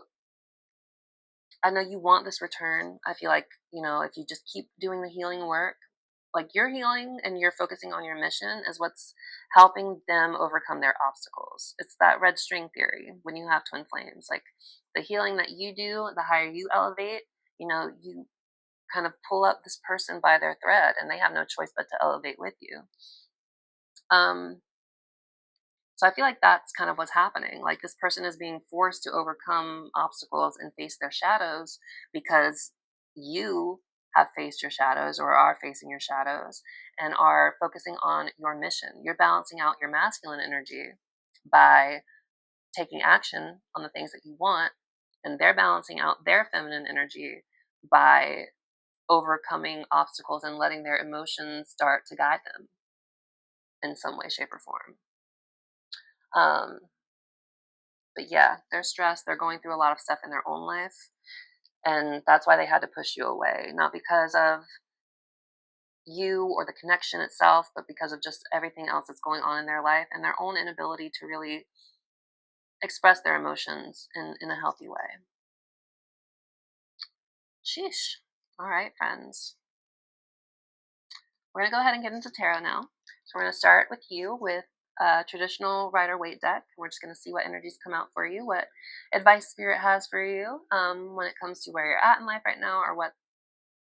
I know you want this return. I feel like, if you just keep doing the healing work, like you're healing and you're focusing on your mission, is what's helping them overcome their obstacles. It's that red string theory when you have twin flames. Like the healing that you do, the higher you elevate, you kind of pull up this person by their thread, and they have no choice but to elevate with you. Um, so I feel like that's kind of what's happening. Like this person is being forced to overcome obstacles and face their shadows, because you have faced your shadows, or are facing your shadows, and are focusing on your mission. You're balancing out your masculine energy by taking action on the things that you want, and they're balancing out their feminine energy by overcoming obstacles and letting their emotions start to guide them in some way, shape, or form. Um, but yeah, they're stressed. They're going through a lot of stuff in their own life. And that's why they had to push you away. Not because of you or the connection itself, but because of just everything else that's going on in their life, and their own inability to really express their emotions in a healthy way. Sheesh. All right, friends. We're going to go ahead and get into tarot now. So we're going to start with you with a traditional Rider-Waite deck. We're just going to see what energies come out for you, what advice spirit has for you, when it comes to where you're at in life right now,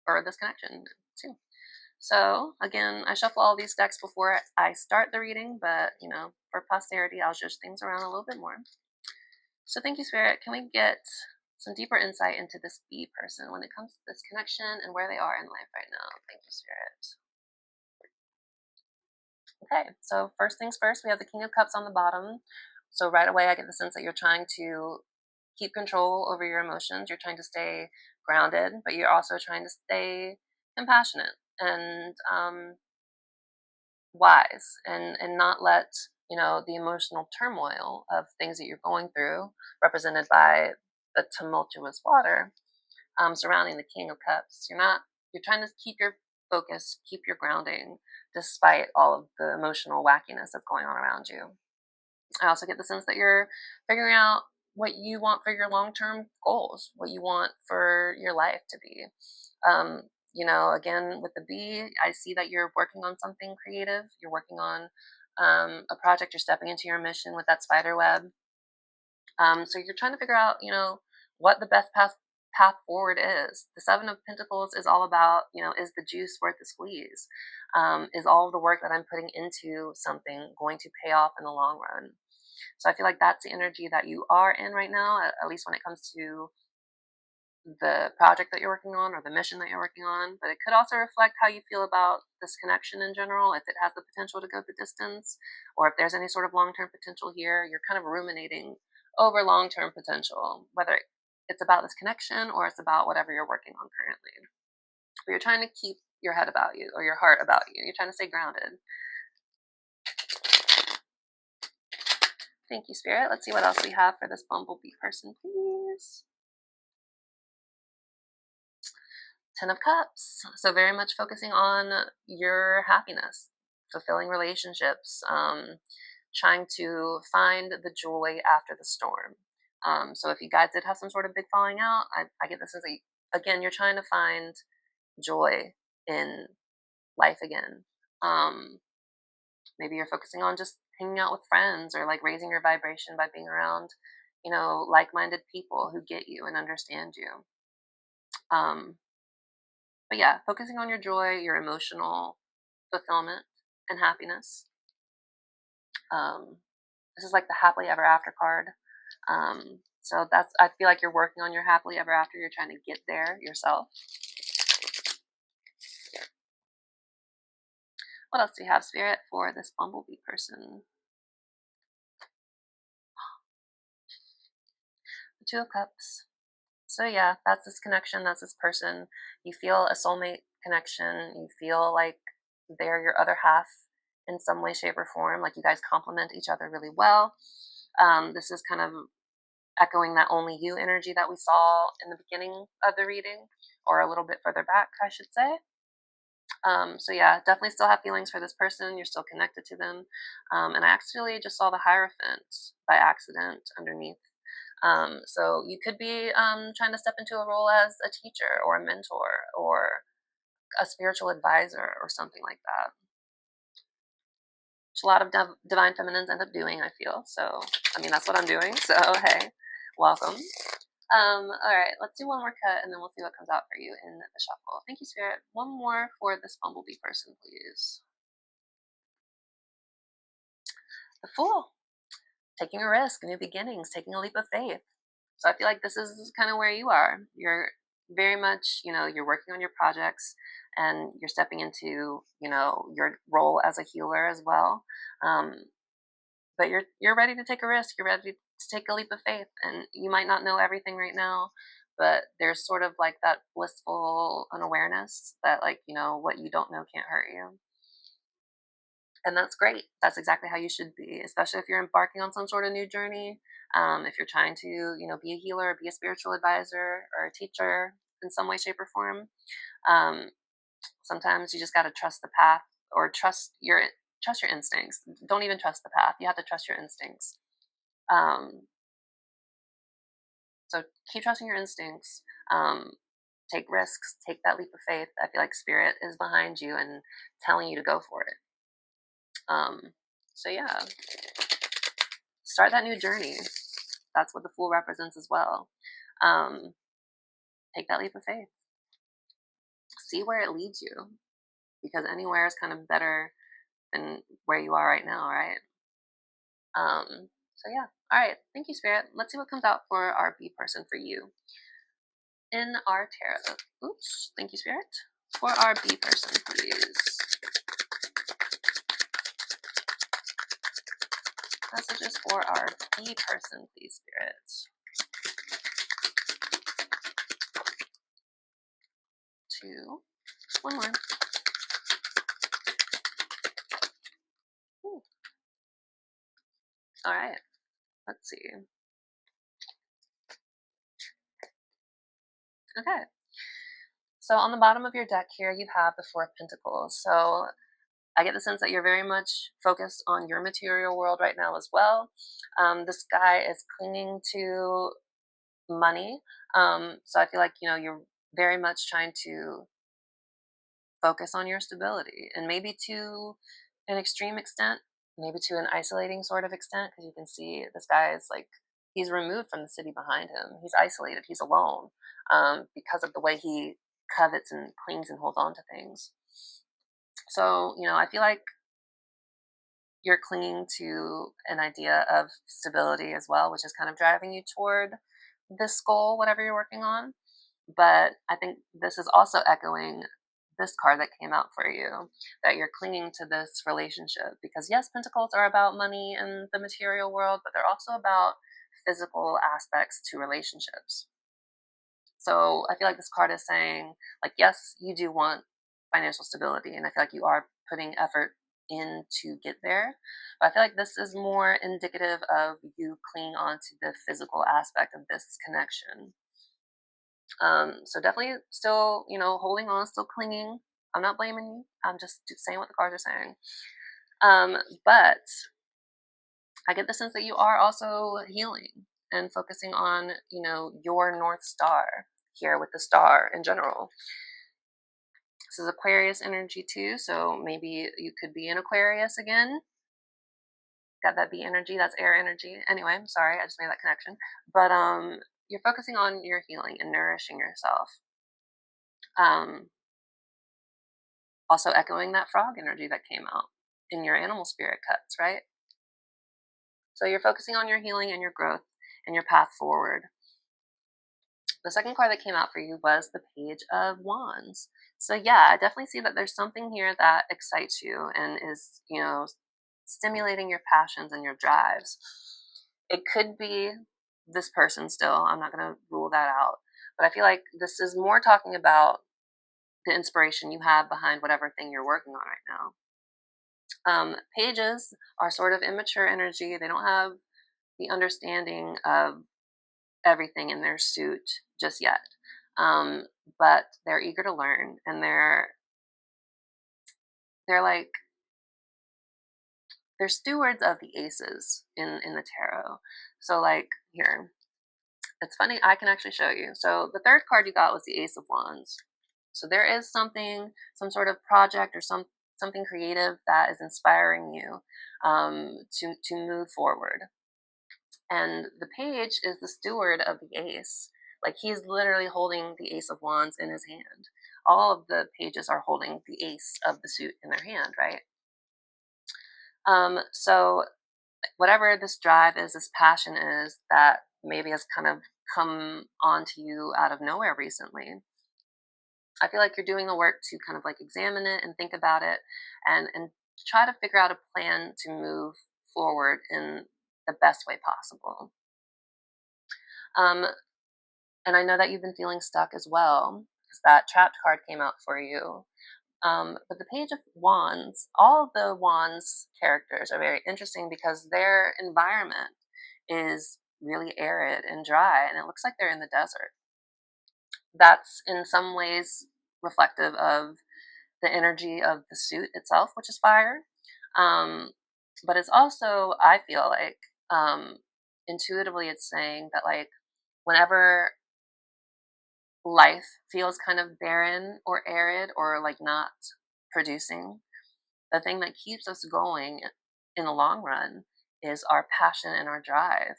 or this connection too. So again, I shuffle all these decks before I start the reading, but for posterity, I'll judge things around a little bit more. So thank you, Spirit. Can we get some deeper insight into this bee person when it comes to this connection and where they are in life right now? Thank you, Spirit. Okay, so first things first, we have the King of Cups on the bottom. So right away, I get the sense that you're trying to keep control over your emotions. You're trying to stay grounded, but you're also trying to stay compassionate and wise, and not let the emotional turmoil of things that you're going through, represented by the tumultuous water surrounding the King of Cups. You're trying to keep your focus, keep your grounding, despite all of the emotional wackiness that's going on around you. I also get the sense that you're figuring out what you want for your long-term goals, what you want for your life to be. Again, with the bee, I see that you're working on something creative. You're working on a project. You're stepping into your mission with that spider web. So you're trying to figure out, what the best path forward is. The Seven of Pentacles is all about, is the juice worth the squeeze? Is all of the work that I'm putting into something going to pay off in the long run? So I feel like that's the energy that you are in right now, at least when it comes to the project that you're working on or the mission that you're working on. But it could also reflect how you feel about this connection in general, if it has the potential to go the distance, or if there's any sort of long-term potential here. You're kind of ruminating over long-term potential, whether it's about this connection or it's about whatever you're working on currently. But you're trying to keep your head about you or your heart about you. You're trying to stay grounded. Thank you, Spirit. Let's see what else we have for this bumblebee person, please. Ten of Cups. So very much focusing on your happiness, fulfilling relationships, trying to find the joy after the storm. So if you guys did have some sort of big falling out, I get this as again, you're trying to find joy in life again. Maybe you're focusing on just hanging out with friends or like raising your vibration by being around, like-minded people who get you and understand you. But yeah, focusing on your joy, your emotional fulfillment and happiness. This is like the happily ever after card. So I feel like you're working on your happily ever after. You're trying to get there yourself. What else do you have, Spirit, for this bumblebee person? The Two of Cups. So yeah, that's this connection. That's this person. You feel a soulmate connection. You feel like they're your other half in some way, shape, or form. Like you guys complement each other really well. This is kind of echoing that only you energy that we saw in the beginning of the reading, or a little bit further back, I should say. So yeah, definitely still have feelings for this person. You're still connected to them. And I actually just saw the Hierophant by accident underneath. So you could be trying to step into a role as a teacher or a mentor or a spiritual advisor or something like that. Which a lot of divine feminines end up doing, I feel. So, that's what I'm doing. So, hey, welcome. All right, let's do one more cut and then we'll see what comes out for you in the shuffle. Thank you, Spirit. One more for this bumblebee person, please. The Fool. Taking a risk, new beginnings, taking a leap of faith. So I feel like this is kind of where you are. You're very much, you're working on your projects and you're stepping into, your role as a healer as well. But you're ready to take a risk. You're ready to take a leap of faith, and you might not know everything right now, but there's sort of like that blissful unawareness that, like, what you don't know can't hurt you. And that's great. That's exactly how you should be, especially if you're embarking on some sort of new journey. If you're trying to, be a healer, be a spiritual advisor, or a teacher in some way, shape, or form. Sometimes you just got to trust the path, or trust your instincts. Don't even trust the path. You have to trust your instincts. So keep trusting your instincts. Take risks. Take that leap of faith. I feel like Spirit is behind you and telling you to go for it. So yeah, start that new journey. That's what the Fool represents as well. Take that leap of faith. See where it leads you, because anywhere is kind of better than where you are right now, right? So yeah. All right. Thank you, Spirit. Let's see what comes out for our bee person for you in our tarot. Oops. Thank you, Spirit. For our bee person, please. Messages for our bee person, please, Spirit. 2. One more. Ooh. All right. Let's see. Okay. So on the bottom of your deck here, you have the Four of Pentacles. So I get the sense that you're very much focused on your material world right now as well. This guy is clinging to money. So I feel like, you're very much trying to focus on your stability, and maybe to an extreme extent, maybe to an isolating sort of extent, because you can see this guy is like, he's removed from the city behind him. He's isolated. He's alone, because of the way he covets and clings and holds on to things. So, I feel like you're clinging to an idea of stability as well, which is kind of driving you toward this goal, whatever you're working on. But I think this is also echoing this card that came out for you, that you're clinging to this relationship. Because yes, pentacles are about money and the material world, but they're also about physical aspects to relationships. So I feel like this card is saying, like, yes, you do want financial stability, and I feel like you are putting effort in to get there. But I feel like this is more indicative of you clinging on to the physical aspect of this connection. So definitely still, holding on, still clinging. I'm not blaming you. I'm just saying what the cards are saying. But I get the sense that you are also healing and focusing on, your North Star here with the star in general. This is Aquarius energy too, so maybe you could be in Aquarius again. Got that B energy, that's air energy. Anyway, I'm sorry, I just made that connection. But you're focusing on your healing and nourishing yourself. Um, Also echoing that frog energy that came out in your animal spirit cuts, right? So you're focusing on your healing and your growth and your path forward. The second card that came out for you was the Page of Wands. So yeah, I definitely see that there's something here that excites you and is, stimulating your passions and your drives. It could be this person still. I'm not going to rule that out. But I feel like this is more talking about the inspiration you have behind whatever thing you're working on right now. Pages are sort of immature energy. They don't have the understanding of everything in their suit just yet. But they're eager to learn, and they're like, they're stewards of the aces in the tarot. So like here, it's funny, I can actually show you. So the third card you got was the Ace of Wands. So there is something, some sort of project or something creative that is inspiring you, to move forward. And the page is the steward of the ace. Like, he's literally holding the Ace of Wands in his hand. All of the pages are holding the ace of the suit in their hand, right? So whatever this drive is, this passion is, that maybe has kind of come onto you out of nowhere recently, I feel like you're doing the work to kind of like examine it and think about it, and try to figure out a plan to move forward in the best way possible. Um, and I know that you've been feeling stuck as well, because that trapped card came out for you. But the Page of Wands, all of the Wands characters are very interesting because their environment is really arid and dry, and it looks like they're in the desert. That's in some ways reflective of the energy of the suit itself, which is fire. Um, but it's also, I feel like, intuitively, it's saying that, like, whenever life feels kind of barren or arid or like not producing, the thing that keeps us going in the long run is our passion and our drive.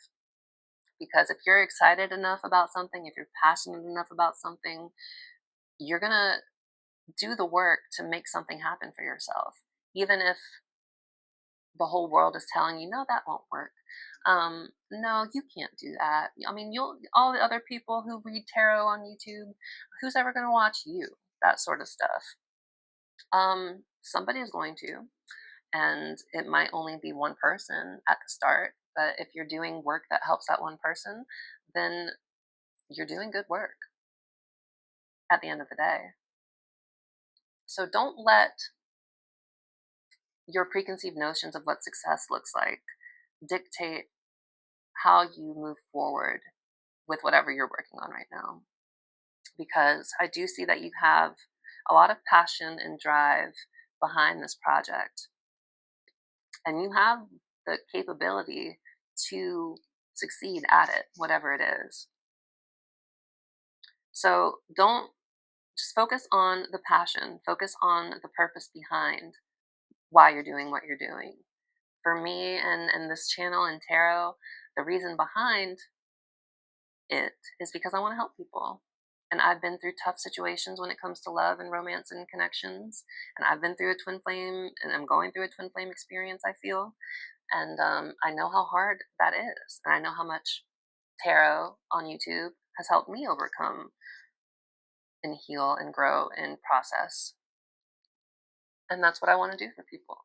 Because if you're excited enough about something, if you're passionate enough about something, you're going to do the work to make something happen for yourself. Even if the whole world is telling you, no, that won't work. No, you can't do that. I mean, all the other people who read tarot on YouTube, who's ever going to watch you? That sort of stuff. Somebody is going to, and it might only be one person at the start. But if you're doing work that helps that one person, then you're doing good work at the end of the day. So don't let your preconceived notions of what success looks like dictate how you move forward with whatever you're working on right now. because I do see that you have a lot of passion and drive behind this project, and you have the capability to succeed at it, whatever it is. So don't just focus on the passion, focus on the purpose behind why you're doing what you're doing. For me and this channel and tarot, the reason behind it is because I want to help people. And I've been through tough situations when it comes to love and romance and connections. And I've been through a twin flame, and I'm going through a twin flame experience, I feel. And I know how hard that is. And I know how much tarot on YouTube has helped me overcome and heal and grow and process. And that's what I want to do for people.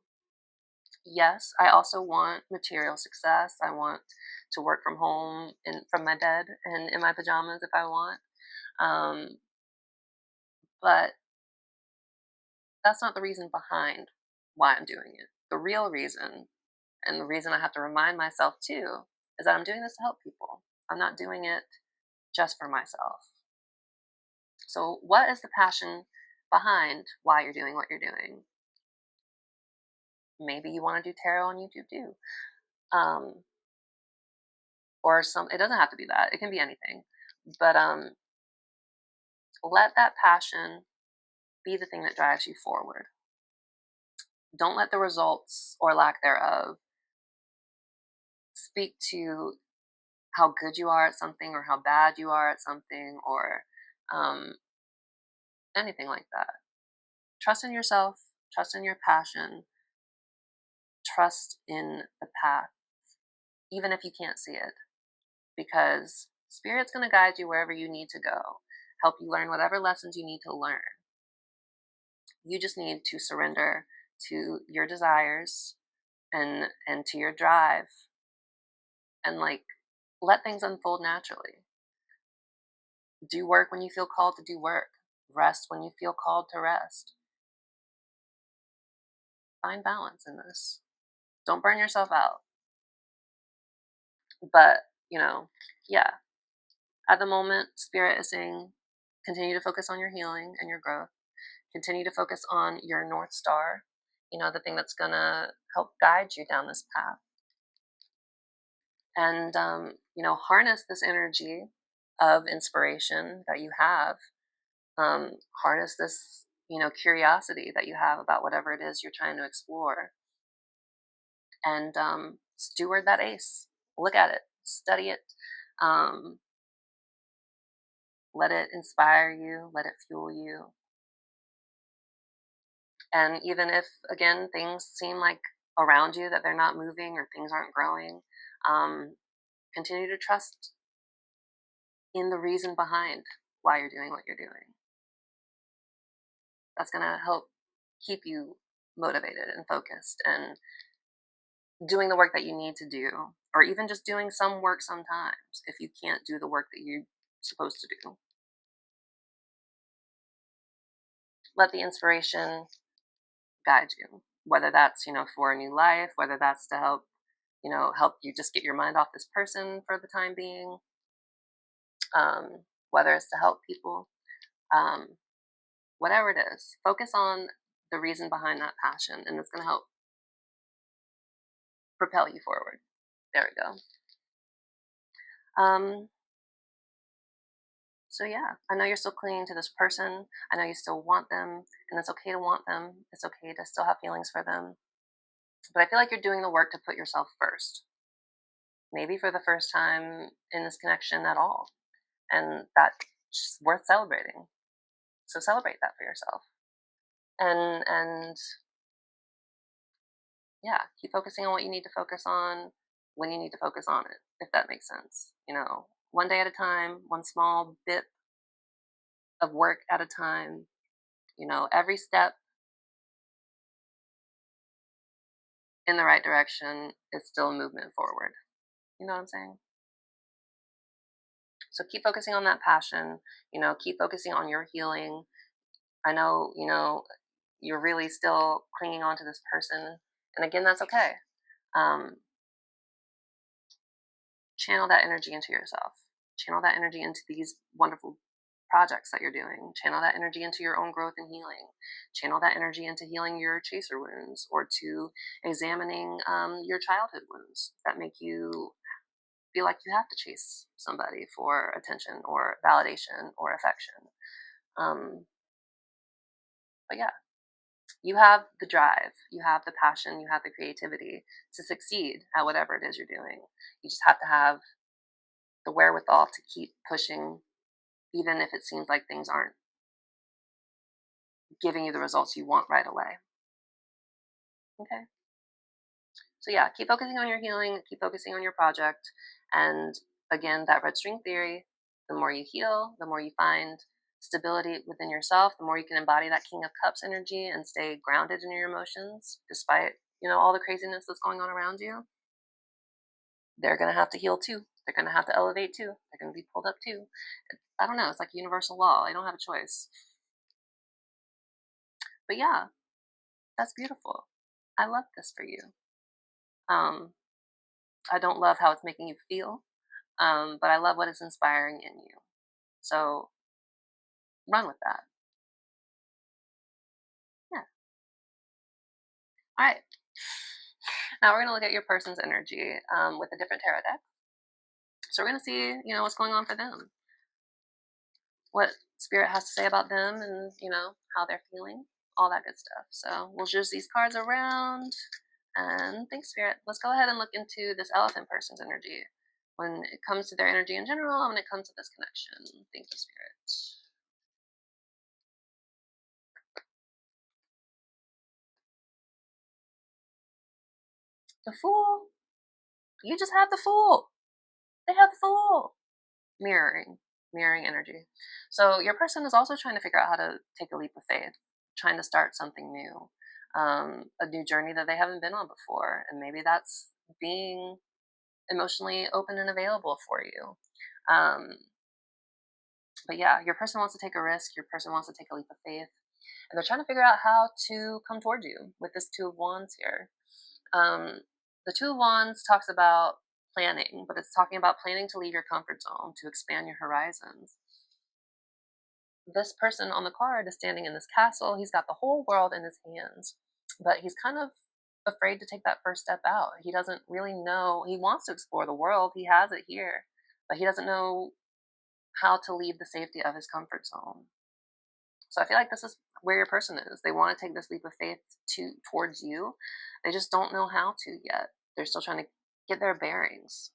Yes, I also want material success. I want to work from home and from my bed and in my pajamas if I want. Um, but that's not the reason behind why I'm doing it. The real reason, and the reason I have to remind myself too, is that I'm doing this to help people. I'm not doing it just for myself. So, what is the passion behind why you're doing what you're doing? Maybe you want to do tarot on YouTube too. Um, or some, it doesn't have to be that. It can be anything. But let that passion be the thing that drives you forward. Don't let the results or lack thereof speak to how good you are at something or how bad you are at something or um, anything like that. Trust in yourself, trust in your passion, trust in the path, even if you can't see it, because Spirit's going to guide you wherever you need to go, help you learn whatever lessons you need to learn. You just need to surrender to your desires and to your drive and like let things unfold naturally. Do work when you feel called to do work. Rest when you feel called to rest. Find balance in this. Don't burn yourself out. But, yeah, at the moment, Spirit is saying continue to focus on your healing and your growth. Continue to focus on your North Star, the thing that's going to help guide you down this path. And, harness this energy of inspiration that you have. Harness this, curiosity that you have about whatever it is you're trying to explore. And steward that ace. Look at it, study it, um, let it inspire you, let it fuel you. And even if, again, things seem like around you that they're not moving or things aren't growing, continue to trust in the reason behind why you're doing what you're doing. That's going to help keep you motivated and focused and doing the work that you need to do, or even just doing some work sometimes if you can't do the work that you're supposed to do. Let the inspiration guide you, whether that's, for a new life, whether that's to help, help you just get your mind off this person for the time being, whether it's to help people, um, whatever it is, focus on the reason behind that passion, and it's going to help propel you forward. There we go. So yeah, I know you're still clinging to this person. I know you still want them, and it's okay to want them. It's okay to still have feelings for them. But I feel like you're doing the work to put yourself first. Maybe for the first time in this connection at all. And that's worth celebrating. So celebrate that for yourself. And yeah, keep focusing on what you need to focus on when you need to focus on it, if that makes sense. One day at a time, one small bit of work at a time, every step in the right direction is still a movement forward. You know what I'm saying? So keep focusing on that passion, keep focusing on your healing. I know, you're really still clinging on to this person. And again, that's okay. Channel that energy into yourself. Channel that energy into these wonderful projects that you're doing. Channel that energy into your own growth and healing. Channel that energy into healing your chaser wounds, or to examining your childhood wounds that make you feel like you have to chase somebody for attention or validation or affection. But yeah, you have the drive, you have the passion, you have the creativity to succeed at whatever it is you're doing. You just have to have the wherewithal to keep pushing, even if it seems like things aren't giving you the results you want right away. Okay. So yeah, keep focusing on your healing, keep focusing on your project. And again, that red string theory, the more you heal, the more you find stability within yourself, the more you can embody that King of Cups energy and stay grounded in your emotions despite, all the craziness that's going on around you. They're going to have to heal too. They're going to have to elevate too. They're going to be pulled up too. I don't know. It's like universal law. I don't have a choice. But yeah, that's beautiful. I love this for you. I don't love how it's making you feel, but I love what it's inspiring in you. So run with that. Yeah. All right. Now we're going to look at your person's energy with a different tarot deck. So we're going to see, what's going on for them, what spirit has to say about them, and how they're feeling, all that good stuff. So we'll just these cards around, and thanks, spirit. Let's go ahead and look into this elephant person's energy when it comes to their energy in general, and when it comes to this connection. Thank you, spirit. The Fool. You just have the Fool. They have the Fool. Mirroring energy. So your person is also trying to figure out how to take a leap of faith, trying to start something new, a new journey that they haven't been on before, and maybe that's being emotionally open and available for you. But yeah, your person wants to take a risk. Your person wants to take a leap of faith, and they're trying to figure out how to come towards you with this Two of Wands here. The Two of Wands talks about planning, but it's talking about planning to leave your comfort zone, to expand your horizons. This person on the card is standing in this castle. He's got the whole world in his hands, but he's kind of afraid to take that first step out. He doesn't really know. He wants to explore the world. He has it here, but he doesn't know how to leave the safety of his comfort zone. So I feel like this is where your person is. They want to take this leap of faith towards you. They just don't know how to yet. They're still trying to get their bearings,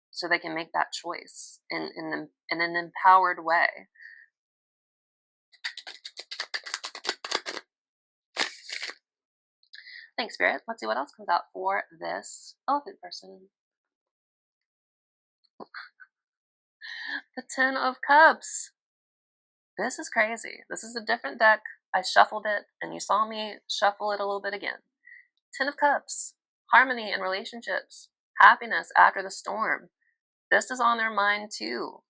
so they can make that choice in an empowered way. Thanks, Spirit. Let's see what else comes out for this elephant person. The Ten of Cups. This is crazy. This is a different deck. I shuffled it, and you saw me shuffle it a little bit again. Ten of Cups. Harmony in relationships. Happiness after the storm. This is on their mind too.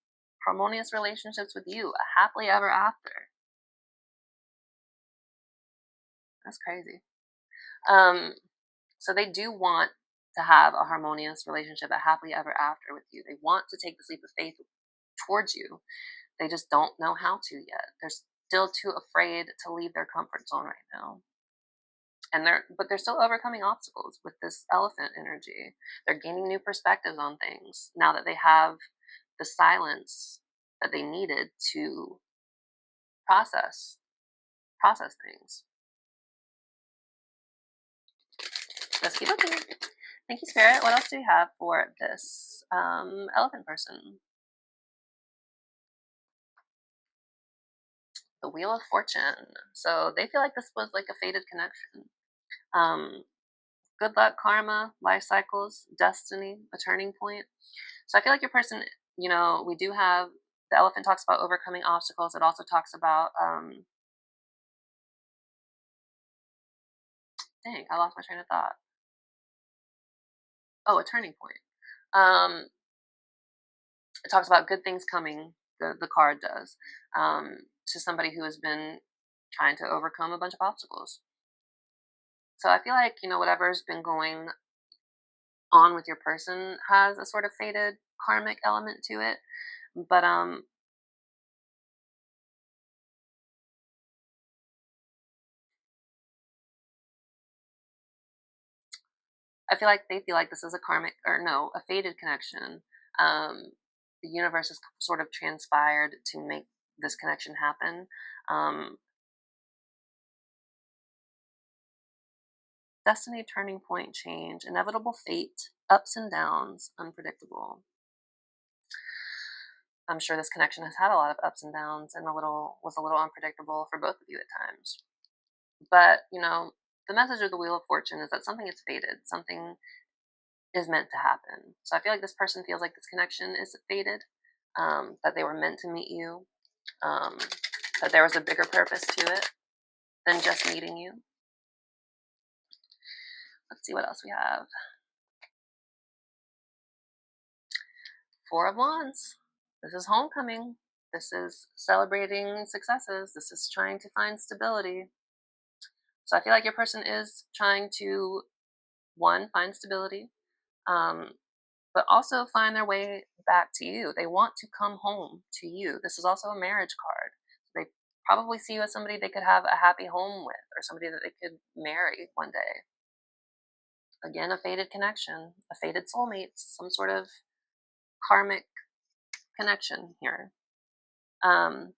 Harmonious relationships with you. A happily ever after. That's crazy. So they do want to have a harmonious relationship, a happily ever after with you. They want to take this leap of faith towards you. They just don't know how to yet. They're still too afraid to leave their comfort zone right now. But they're still overcoming obstacles with this elephant energy. They're gaining new perspectives on things now that they have the silence that they needed to process things. Let's keep looking. Thank you, Spirit. What else do we have for this elephant person? The Wheel of Fortune. So they feel like this was like a fated connection. Good luck, karma, life cycles, destiny, a turning point. So I feel like your person, we do have, the elephant talks about overcoming obstacles. It also talks about, dang, I lost my train of thought. Oh, a turning point. It talks about good things coming, the card does, to somebody who has been trying to overcome a bunch of obstacles. So I feel like, whatever's been going on with your person has a sort of fated karmic element to it. But I feel like they feel like this is a karmic, or no, a fated connection. The universe has sort of transpired to make this connection happen. Um, Destiny, turning point, change, inevitable fate, ups and downs, unpredictable. I'm sure this connection has had a lot of ups and downs and was a little unpredictable for both of you at times. But, the message of the Wheel of Fortune is that something is fated, something is meant to happen. So I feel like this person feels like this connection is fated, that they were meant to meet you, um, that there was a bigger purpose to it than just meeting you. Let's see what else we have. Four of Wands. This is homecoming. This is celebrating successes. This is trying to find stability. So I feel like your person is trying to, one, find stability, um, but also find their way back to you. They want to come home to you. This is also a marriage card. They probably see you as somebody they could have a happy home with, or somebody that they could marry one day. Again, a fated connection, a fated soulmate, some sort of karmic connection here. But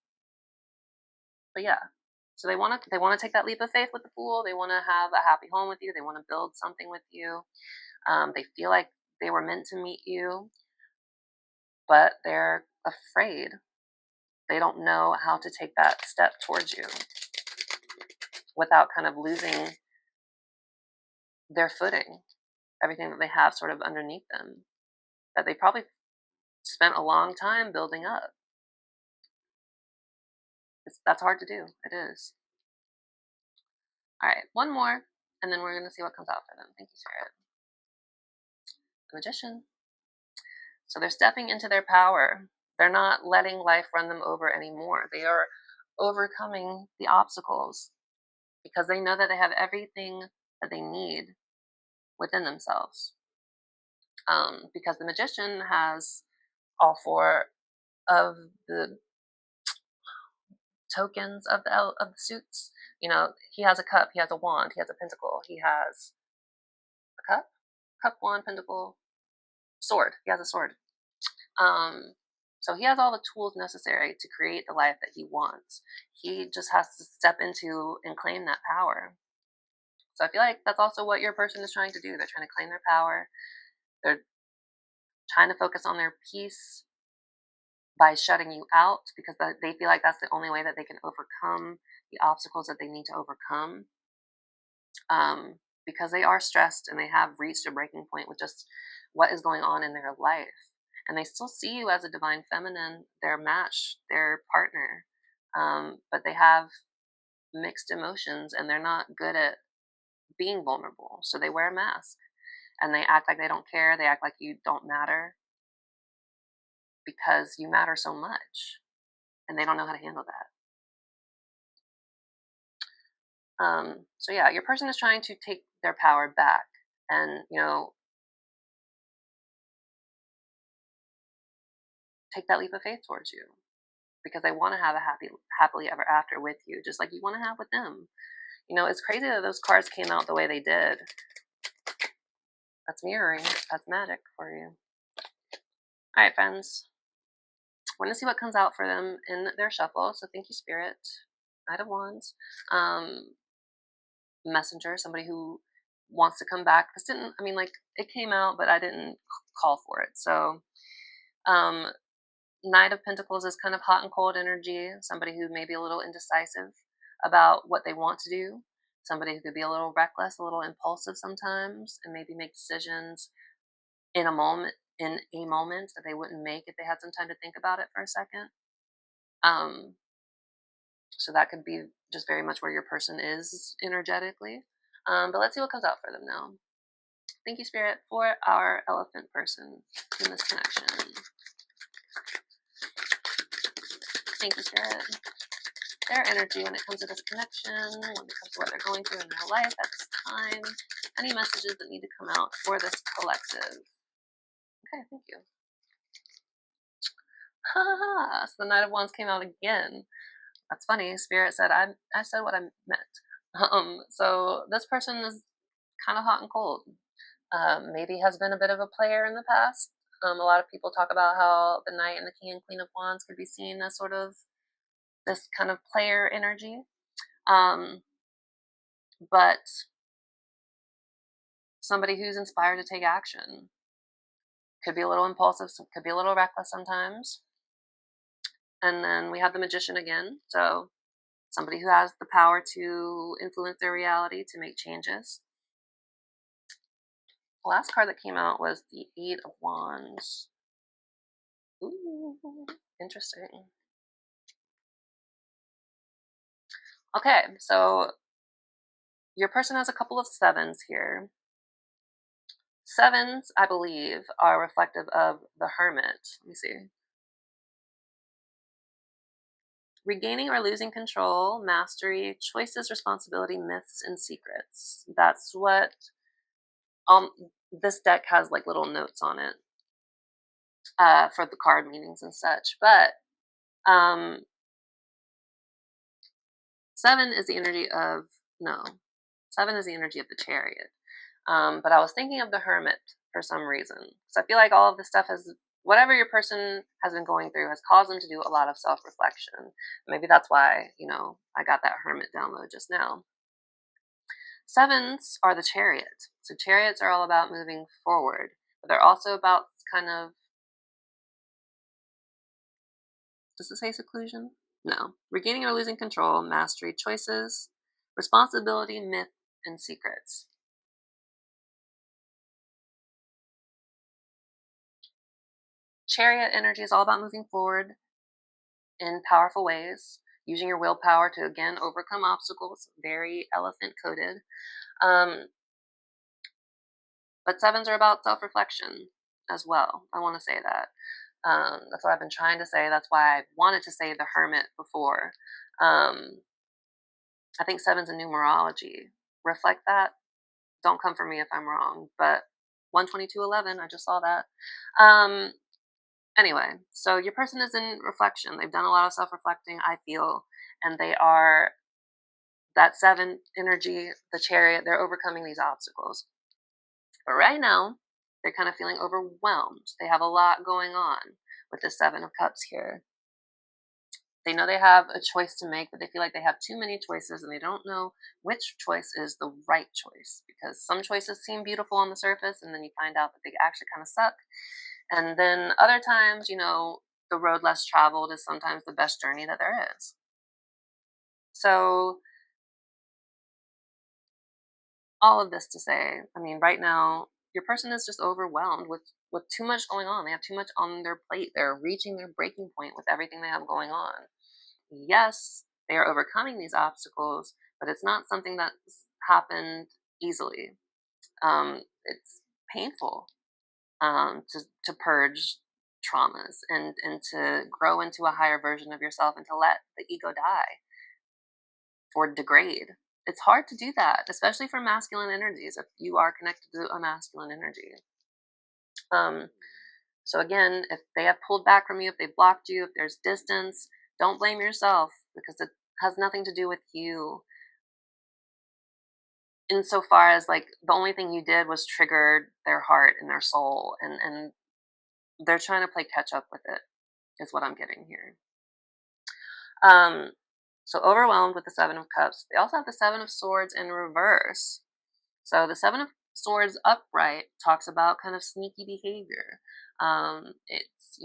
yeah, so they want to take that leap of faith with the Fool. They want to have a happy home with you. They want to build something with you. They feel like they were meant to meet you, but they're afraid. They don't know how to take that step towards you without kind of losing their footing, everything that they have sort of underneath them, that they probably spent a long time building up. That's hard to do. It is. All right, one more, and then we're going to see what comes out for them. Thank you, Spirit. The Magician. So they're stepping into their power. They're not letting life run them over anymore. They are overcoming the obstacles because they know that they have everything that they need within themselves. Because the Magician has all four of the tokens of the suits. He has a cup, he has a wand, he has a pentacle, he has a cup, wand, pentacle, sword. He has a sword. So he has all the tools necessary to create the life that he wants. He just has to step into and claim that power. So I feel like that's also what your person is trying to do. They're trying to claim their power. They're trying to focus on their peace by shutting you out, because they feel like that's the only way that they can overcome the obstacles that they need to overcome. Because they are stressed and they have reached a breaking point with just what is going on in their life. And they still see you as a divine feminine, their match, their partner. But they have mixed emotions and they're not good at being vulnerable. So they wear a mask and they act like they don't care. They act like you don't matter because you matter so much, and they don't know how to handle that. So yeah, your person is trying to take their power back and, take that leap of faith towards you, because they want to have a happily ever after with you, just like you want to have with them. It's crazy that those cards came out the way they did. That's mirroring. That's magic for you. All right, friends. I want to see what comes out for them in their shuffle. So thank you, Spirit. Knight of Wands. Messenger, somebody who wants to come back. This didn't, it came out, but I didn't call for it. So, Knight of Pentacles is kind of hot and cold energy. Somebody who may be a little indecisive about what they want to do. Somebody who could be a little reckless, a little impulsive sometimes, and maybe make decisions in a moment that they wouldn't make if they had some time to think about it for a second. So that could be just very much where your person is energetically. But let's see what comes out for them now. Thank you, Spirit, for our elephant person in this connection. Thank you, Spirit. Their energy when it comes to this connection, when it comes to what they're going through in their life at this time, any messages that need to come out for this collective. Okay, thank you. Hahah! So the Knight of Wands came out again. That's funny. Spirit said, I said what I meant. So this person is kind of hot and cold. maybe has been a bit of a player in the past. A lot of people talk about how the Knight and the King and Queen of Wands could be seen as sort of this kind of player energy. But somebody who's inspired to take action, could be a little impulsive, could be a little reckless sometimes. And then we have the Magician again. So somebody who has the power to influence their reality, to make changes. The last card that came out was the Eight of Wands. Ooh, interesting. Okay, so your person has a couple of sevens here. Sevens, I believe, are reflective of the Hermit. Let me see. Regaining or losing control, mastery, choices, responsibility, myths, and secrets. That's what this deck has, like little notes on it for the card meanings and such. But seven is the energy of seven is the energy of the Chariot. But I was thinking of the Hermit for some reason, because I feel like all of this stuff has, whatever your person has been going through, has caused them to do a lot of self-reflection. Maybe that's why, I got that Hermit download just now. Sevens are the Chariot. So chariots are all about moving forward, but they're also about kind of, does it say seclusion? No. Regaining or losing control, mastery, choices, responsibility, myth, and secrets. Chariot energy is all about moving forward in powerful ways, using your willpower to, again, overcome obstacles, very elephant coded. But sevens are about self-reflection as well. I want to say that. That's what I've been trying to say. That's why I wanted to say the Hermit before. I think sevens in numerology reflect that. Don't come for me if I'm wrong, but 12211, I just saw that. Anyway, so your person is in reflection. They've done a lot of self-reflecting, I feel, and they are that seven energy, the Chariot. They're overcoming these obstacles. But right now, they're kind of feeling overwhelmed. They have a lot going on with the Seven of Cups here. They know they have a choice to make, but they feel like they have too many choices and they don't know which choice is the right choice, because some choices seem beautiful on the surface and then you find out that they actually kind of suck. And then other times, the road less traveled is sometimes the best journey that there is. So all of this to say, right now, your person is just overwhelmed with too much going on. They have too much on their plate. They're reaching their breaking point with everything they have going on. Yes, they are overcoming these obstacles, but it's not something that's happened easily. It's painful to purge traumas and to grow into a higher version of yourself and to let the ego die or degrade. It's hard to do that, especially for masculine energies, if you are connected to a masculine energy. So again, if they have pulled back from you, if they've blocked you, if there's distance, don't blame yourself, because it has nothing to do with you. Insofar as, like, the only thing you did was trigger their heart and their soul, and they're trying to play catch up with it, is what I'm getting here. So overwhelmed with the Seven of Cups. They also have the Seven of Swords in reverse. So the Seven of Swords upright talks about kind of sneaky behavior. It's,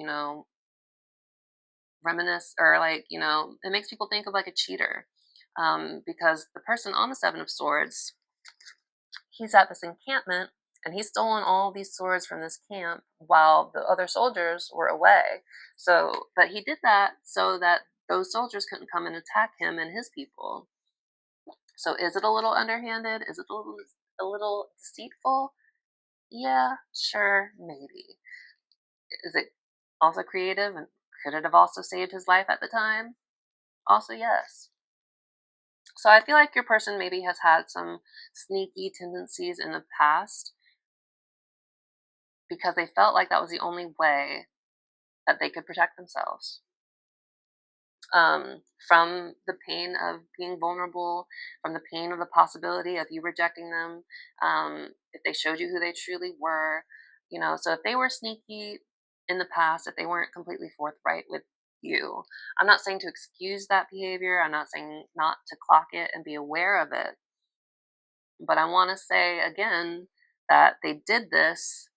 reminisce, or like, it makes people think of like a cheater. Because the person on the Seven of Swords, he's at this encampment and he's stolen all these swords from this camp while the other soldiers were away. So, but he did that so that those soldiers couldn't come and attack him and his people. So is it a little underhanded? Is it a little deceitful? Yeah, sure, maybe. Is it also creative, and could it have also saved his life at the time? Also, yes. So I feel like your person maybe has had some sneaky tendencies in the past because they felt like that was the only way that they could protect themselves. from the pain of being vulnerable, from the pain of the possibility of you rejecting them, if they showed you who they truly were, so if they were sneaky in the past, if they weren't completely forthright with you, I'm not saying to excuse that behavior, I'm not saying not to clock it and be aware of it, but I want to say again that they did this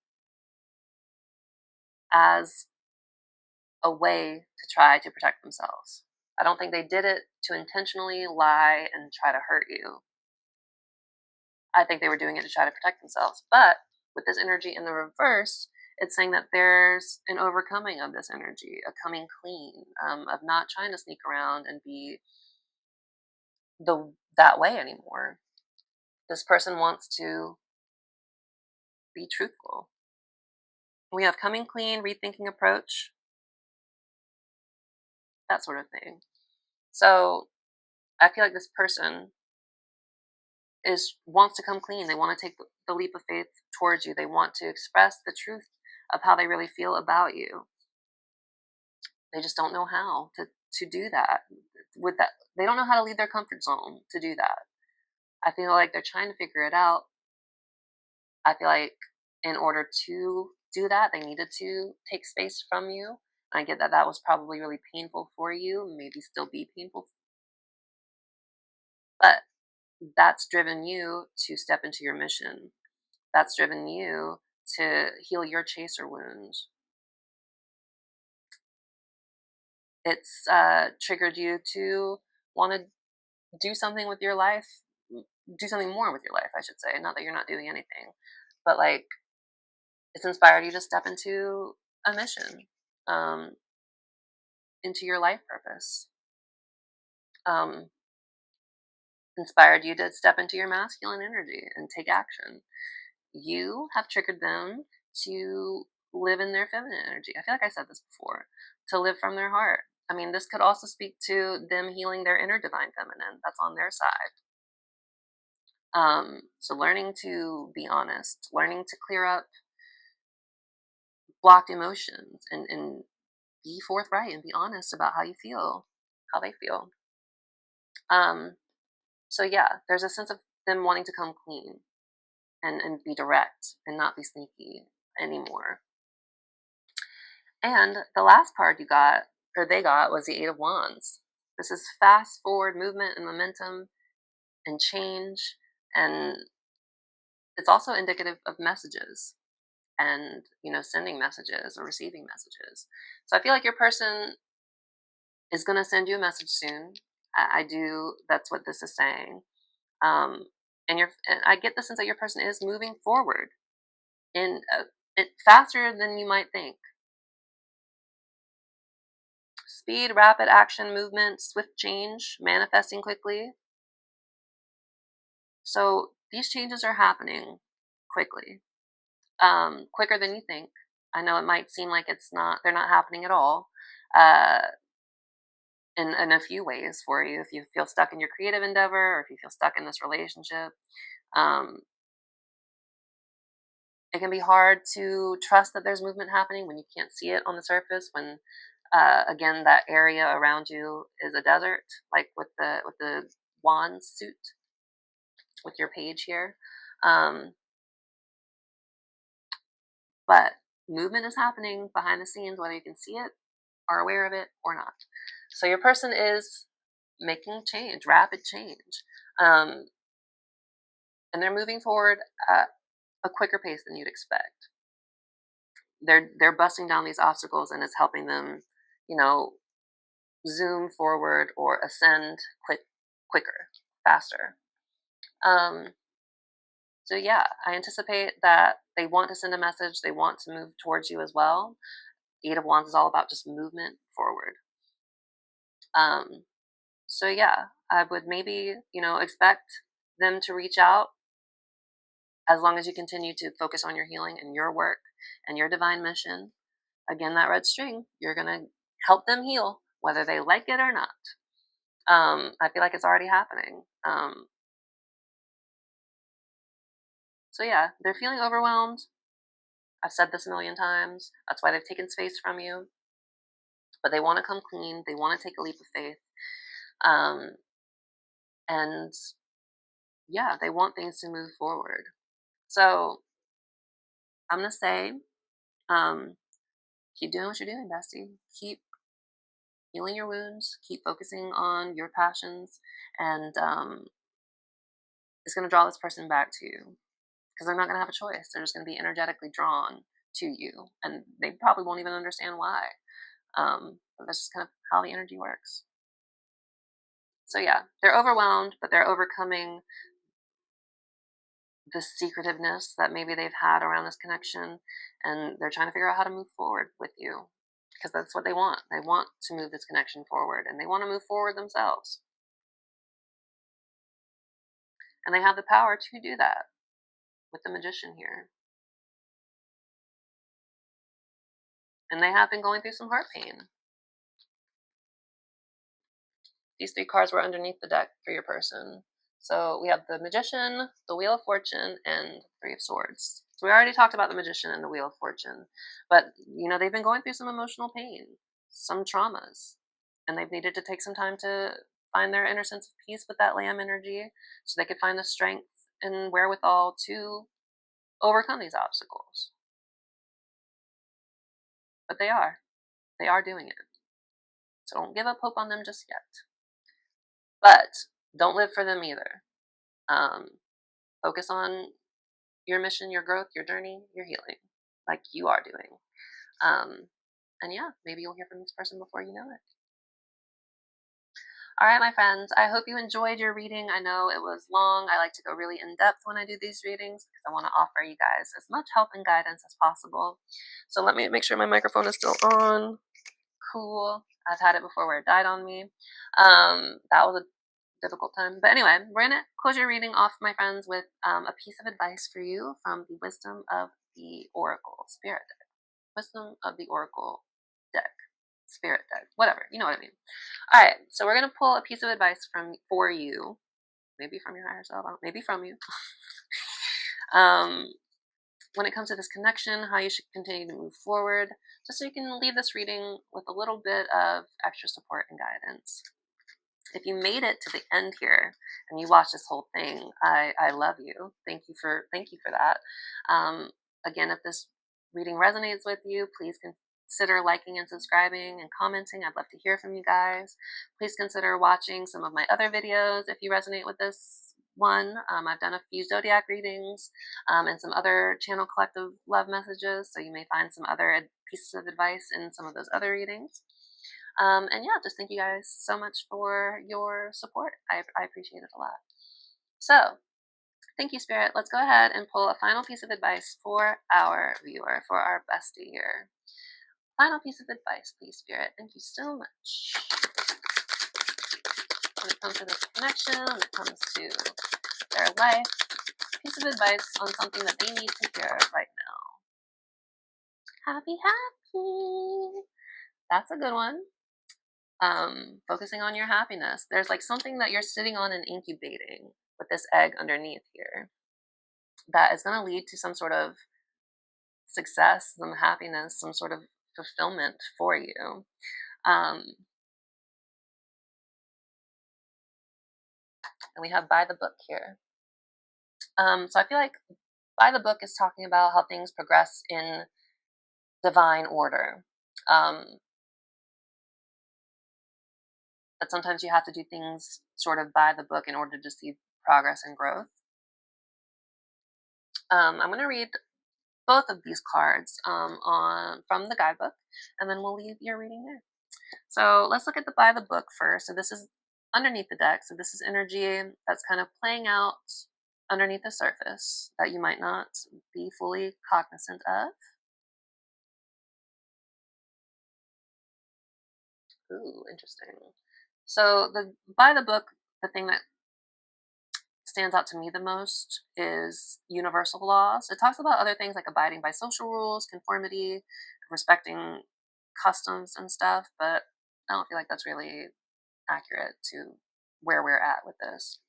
as a way to try to protect themselves. I don't think they did it to intentionally lie and try to hurt you. I think they were doing it to try to protect themselves. But with this energy in the reverse, it's saying that there's an overcoming of this energy, a coming clean, of not trying to sneak around and be that way anymore. This person wants to be truthful. We have coming clean, rethinking approach, that sort of thing. So I feel like this person wants to come clean. They want to take the leap of faith towards you. They want to express the truth of how they really feel about you. They just don't know how to do that. With that, they don't know how to leave their comfort zone to do that. I feel like they're trying to figure it out. I feel like in order to do that, they needed to take space from you. I get that was probably really painful for you, maybe still be painful, but that's driven you to step into your mission. That's driven you to heal your chaser wounds. It's triggered you to want to do something with your life, do something more with your life, I should say. Not that you're not doing anything, but like it's inspired you to step into a mission, um, into your life purpose. Um, Inspired you to step into your masculine energy and take action. You have triggered them to live in their feminine energy. I feel like I said this before, to live from their heart. I mean, this could also speak to them healing their inner divine feminine that's on their side. So learning to be honest, learning to clear up blocked emotions and be forthright and be honest about how you feel, how they feel. Um, so yeah, there's a sense of them wanting to come clean and be direct and not be sneaky anymore. And the last card you got, or they got, was the Eight of Wands. This is fast forward movement and momentum and change. And it's also indicative of messages and, sending messages or receiving messages. So I feel like your person is going to send you a message soon. I do. That's what this is saying. Um, and I get the sense that your person is moving forward in faster than you might think. Speed, rapid action, movement, swift change, manifesting quickly. So these changes are happening quickly, quicker than you think. I know it might seem like they're not happening at all, uh, in a few ways for you. If you feel stuck in your creative endeavor, or if you feel stuck in this relationship, um, it can be hard to trust that there's movement happening when you can't see it on the surface. When again, that area around you is a desert, like with the wand suit with your page here. Um, but movement is happening behind the scenes, whether you can see it, are aware of it, or not. So your person is making change, rapid change, um, and they're moving forward at a quicker pace than you'd expect. They're busting down these obstacles, and it's helping them, you know, zoom forward or ascend quicker, faster. Um, so yeah, I anticipate that they want to send a message. They want to move towards you as well. Eight of Wands is all about just movement forward. Um, so yeah, I would maybe, expect them to reach out as long as you continue to focus on your healing and your work and your divine mission. Again, that red string, you're going to help them heal, whether they like it or not. I feel like it's already happening. So yeah, they're feeling overwhelmed. I've said this a million times. That's why they've taken space from you. but they want to come clean. They want to take a leap of faith. Um, and yeah, they want things to move forward. So I'm going to say, um, keep doing what you're doing, bestie. Keep healing your wounds. Keep focusing on your passions. And it's going to draw this person back to you, because they're not going to have a choice. They're just going to be energetically drawn to you. And they probably won't even understand why. But that's just kind of how the energy works. So yeah, they're overwhelmed, but they're overcoming the secretiveness that maybe they've had around this connection, and they're trying to figure out how to move forward with you, because that's what they want. They want to move this connection forward, and they want to move forward themselves. And they have the power to do that with the Magician here. And they have been going through some heart pain. These 3 cards were underneath the deck for your person. So we have the Magician, the Wheel of Fortune, and 3 of Swords. So we already talked about the Magician and the Wheel of Fortune. But, they've been going through some emotional pain, some traumas. And they've needed to take some time to find their inner sense of peace with that Lamb energy, so they could find the strength and wherewithal to overcome these obstacles. But they are. They are doing it. So don't give up hope on them just yet. But don't live for them either. Focus on your mission, your growth, your journey, your healing, like you are doing. And yeah, maybe you'll hear from this person before you know it. All right, my friends, I hope you enjoyed your reading. I know it was long. I like to go really in depth when I do these readings, because I want to offer you guys as much help and guidance as possible. So let me make sure my microphone is still on. Cool. I've had it before where it died on me. That was a difficult time. But anyway, we're going to close your reading off, my friends, with a piece of advice for you from the Wisdom of the Oracle Spirit deck. Wisdom of the Oracle deck. Spirit deck. Whatever. You know what I mean. All right. So we're going to pull a piece of advice for you. Maybe from your higher self. Maybe from you. When it comes to this connection, how you should continue to move forward, just so you can leave this reading with a little bit of extra support and guidance. If you made it to the end here and you watched this whole thing, I love you. Thank you for that. Again, if this reading resonates with you, please consider liking and subscribing and commenting. I'd love to hear from you guys. Please consider watching some of my other videos if you resonate with this one. I've done a few zodiac readings and some other channel collective love messages, so you may find some other pieces of advice in some of those other readings. And yeah, just thank you guys so much for your support. I appreciate it a lot. So thank you, Spirit. Let's go ahead and pull a final piece of advice for our viewer, for our bestie here. Final piece of advice, please, Spirit. Thank you so much. When it comes to this connection, when it comes to their life, piece of advice on something that they need to hear right now. Happy. That's a good one. Focusing on your happiness. There's like something that you're sitting on and incubating with this egg underneath here that is going to lead to some sort of success, some happiness, some sort of fulfillment for you. And we have by the book here. So I feel like by the book is talking about how things progress in divine order. That sometimes you have to do things sort of by the book in order to see progress and growth. I'm going to read both of these cards from the guidebook, and then we'll leave your reading there. So let's look at the by the book first. So this is underneath the deck. So this is energy that's kind of playing out underneath the surface that you might not be fully cognizant of. Ooh, interesting. So by the book, the thing that stands out to me the most is universal laws. It talks about other things like abiding by social rules, conformity, respecting customs and stuff, but I don't feel like that's really accurate to where we're at with this.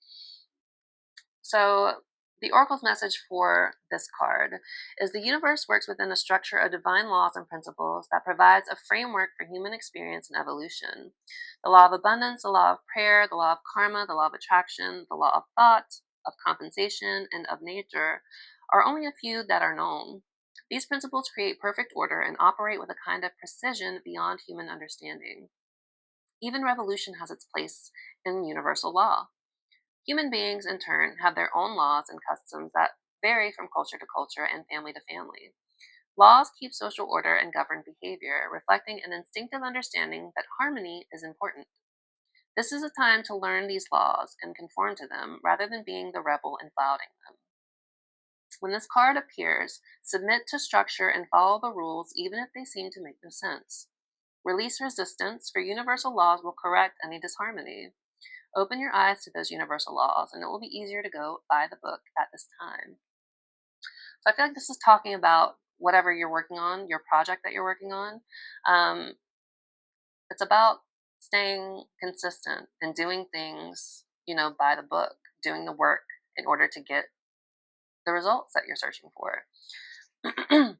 So The oracle's message for this card is the universe works within a structure of divine laws and principles that provides a framework for human experience and evolution. The law of abundance, the law of prayer, the law of karma, the law of attraction, the law of thought, of compensation, and of nature are only a few that are known. These principles create perfect order and operate with a kind of precision beyond human understanding. Even revolution has its place in universal law. Human beings, in turn, have their own laws and customs that vary from culture to culture and family to family. Laws keep social order and govern behavior, reflecting an instinctive understanding that harmony is important. This is a time to learn these laws and conform to them rather than being the rebel and flouting them. When this card appears, submit to structure and follow the rules even if they seem to make no sense. Release resistance, for universal laws will correct any disharmony. Open your eyes to those universal laws, and it will be easier to go by the book at this time. So I feel like this is talking about whatever you're working on, your project that you're working on. It's about staying consistent and doing things, by the book, doing the work in order to get the results that you're searching for. If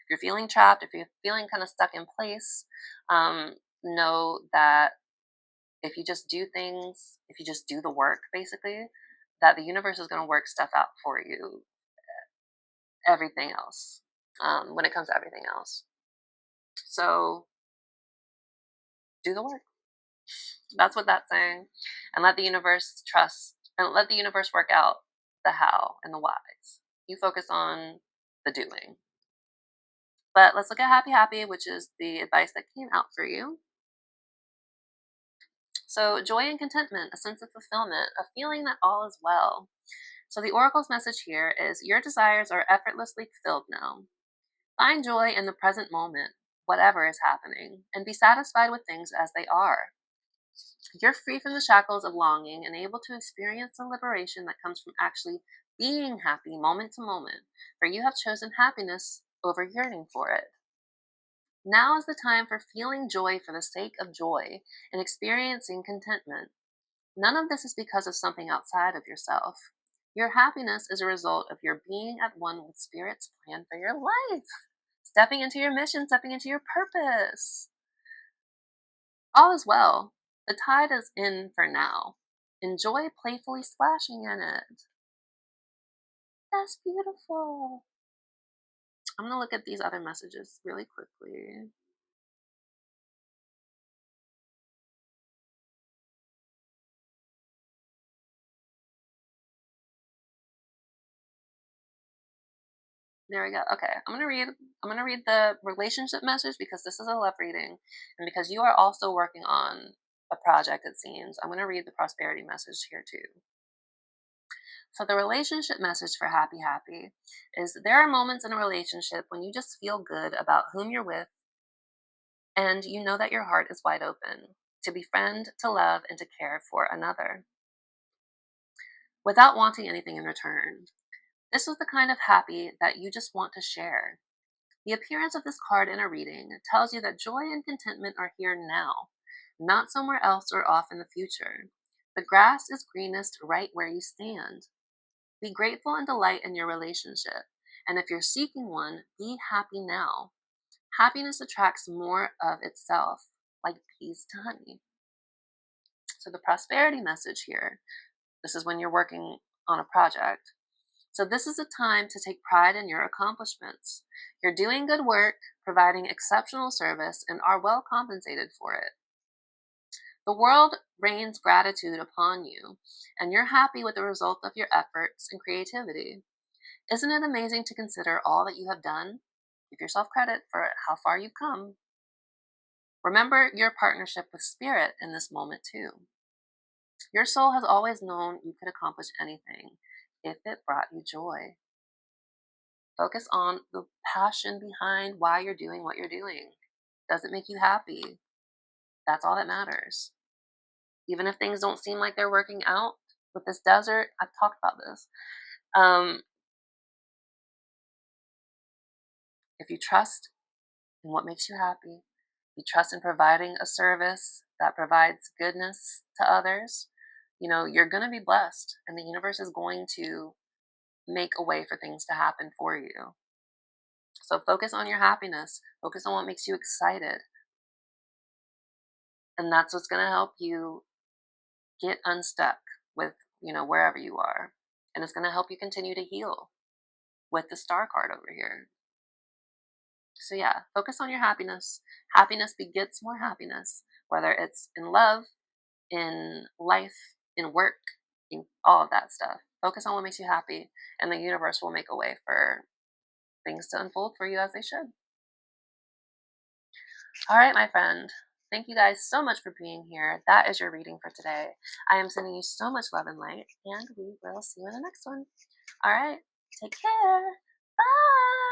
you're feeling trapped, if you're feeling kind of stuck in place, know that if you just do things, if you just do the work, basically, that the universe is going to work stuff out for you. Everything else, when it comes to everything else. So do the work. That's what that's saying. And let the universe trust, and let the universe work out the how and the whys. You focus on the doing. But let's look at happy, happy, which is the advice that came out for you. So joy and contentment, a sense of fulfillment, a feeling that all is well. So the oracle's message here is your desires are effortlessly fulfilled now. Find joy in the present moment, whatever is happening, and be satisfied with things as they are. You're free from the shackles of longing and able to experience the liberation that comes from actually being happy moment to moment, for you have chosen happiness over yearning for it. Now is the time for feeling joy for the sake of joy and experiencing contentment. None of this is because of something outside of yourself. Your happiness is a result of your being at one with Spirit's plan for your life. Stepping into your mission, stepping into your purpose. All is well. The tide is in for now. Enjoy playfully splashing in it. That's beautiful. I'm going to look at these other messages really quickly. There we go. Okay, I'm gonna read the relationship message because this is a love reading, and because you are also working on a project, it seems. I'm gonna read the prosperity message here too. So the relationship message for happy, happy is there are moments in a relationship when you just feel good about whom you're with, and you know that your heart is wide open to befriend, to love, and to care for another without wanting anything in return. This is the kind of happy that you just want to share. The appearance of this card in a reading tells you that joy and contentment are here now, not somewhere else or off in the future. The grass is greenest right where you stand. Be grateful and delight in your relationship. And if you're seeking one, be happy now. Happiness attracts more of itself, like bees to honey. So the prosperity message here, this is when you're working on a project. So this is a time to take pride in your accomplishments. You're doing good work, providing exceptional service, and are well compensated for it. The world rains gratitude upon you, and you're happy with the result of your efforts and creativity. Isn't it amazing to consider all that you have done? Give yourself credit for how far you've come. Remember your partnership with Spirit in this moment too. Your soul has always known you could accomplish anything if it brought you joy. Focus on the passion behind why you're doing what you're doing. Does it make you happy? That's all that matters. Even if things don't seem like they're working out with this desert, I've talked about this. If you trust in what makes you happy, you trust in providing a service that provides goodness to others, you're going to be blessed, and the universe is going to make a way for things to happen for you. So focus on your happiness, focus on what makes you excited. And that's what's going to help you get unstuck with, wherever you are. And it's going to help you continue to heal with the star card over here. So yeah, focus on your happiness. Happiness begets more happiness, whether it's in love, in life, in work, in all of that stuff. Focus on what makes you happy, and the universe will make a way for things to unfold for you as they should. All right, my friend. Thank you guys so much for being here. That is your reading for today. I am sending you so much love and light, and we will see you in the next one. All right, take care. Bye.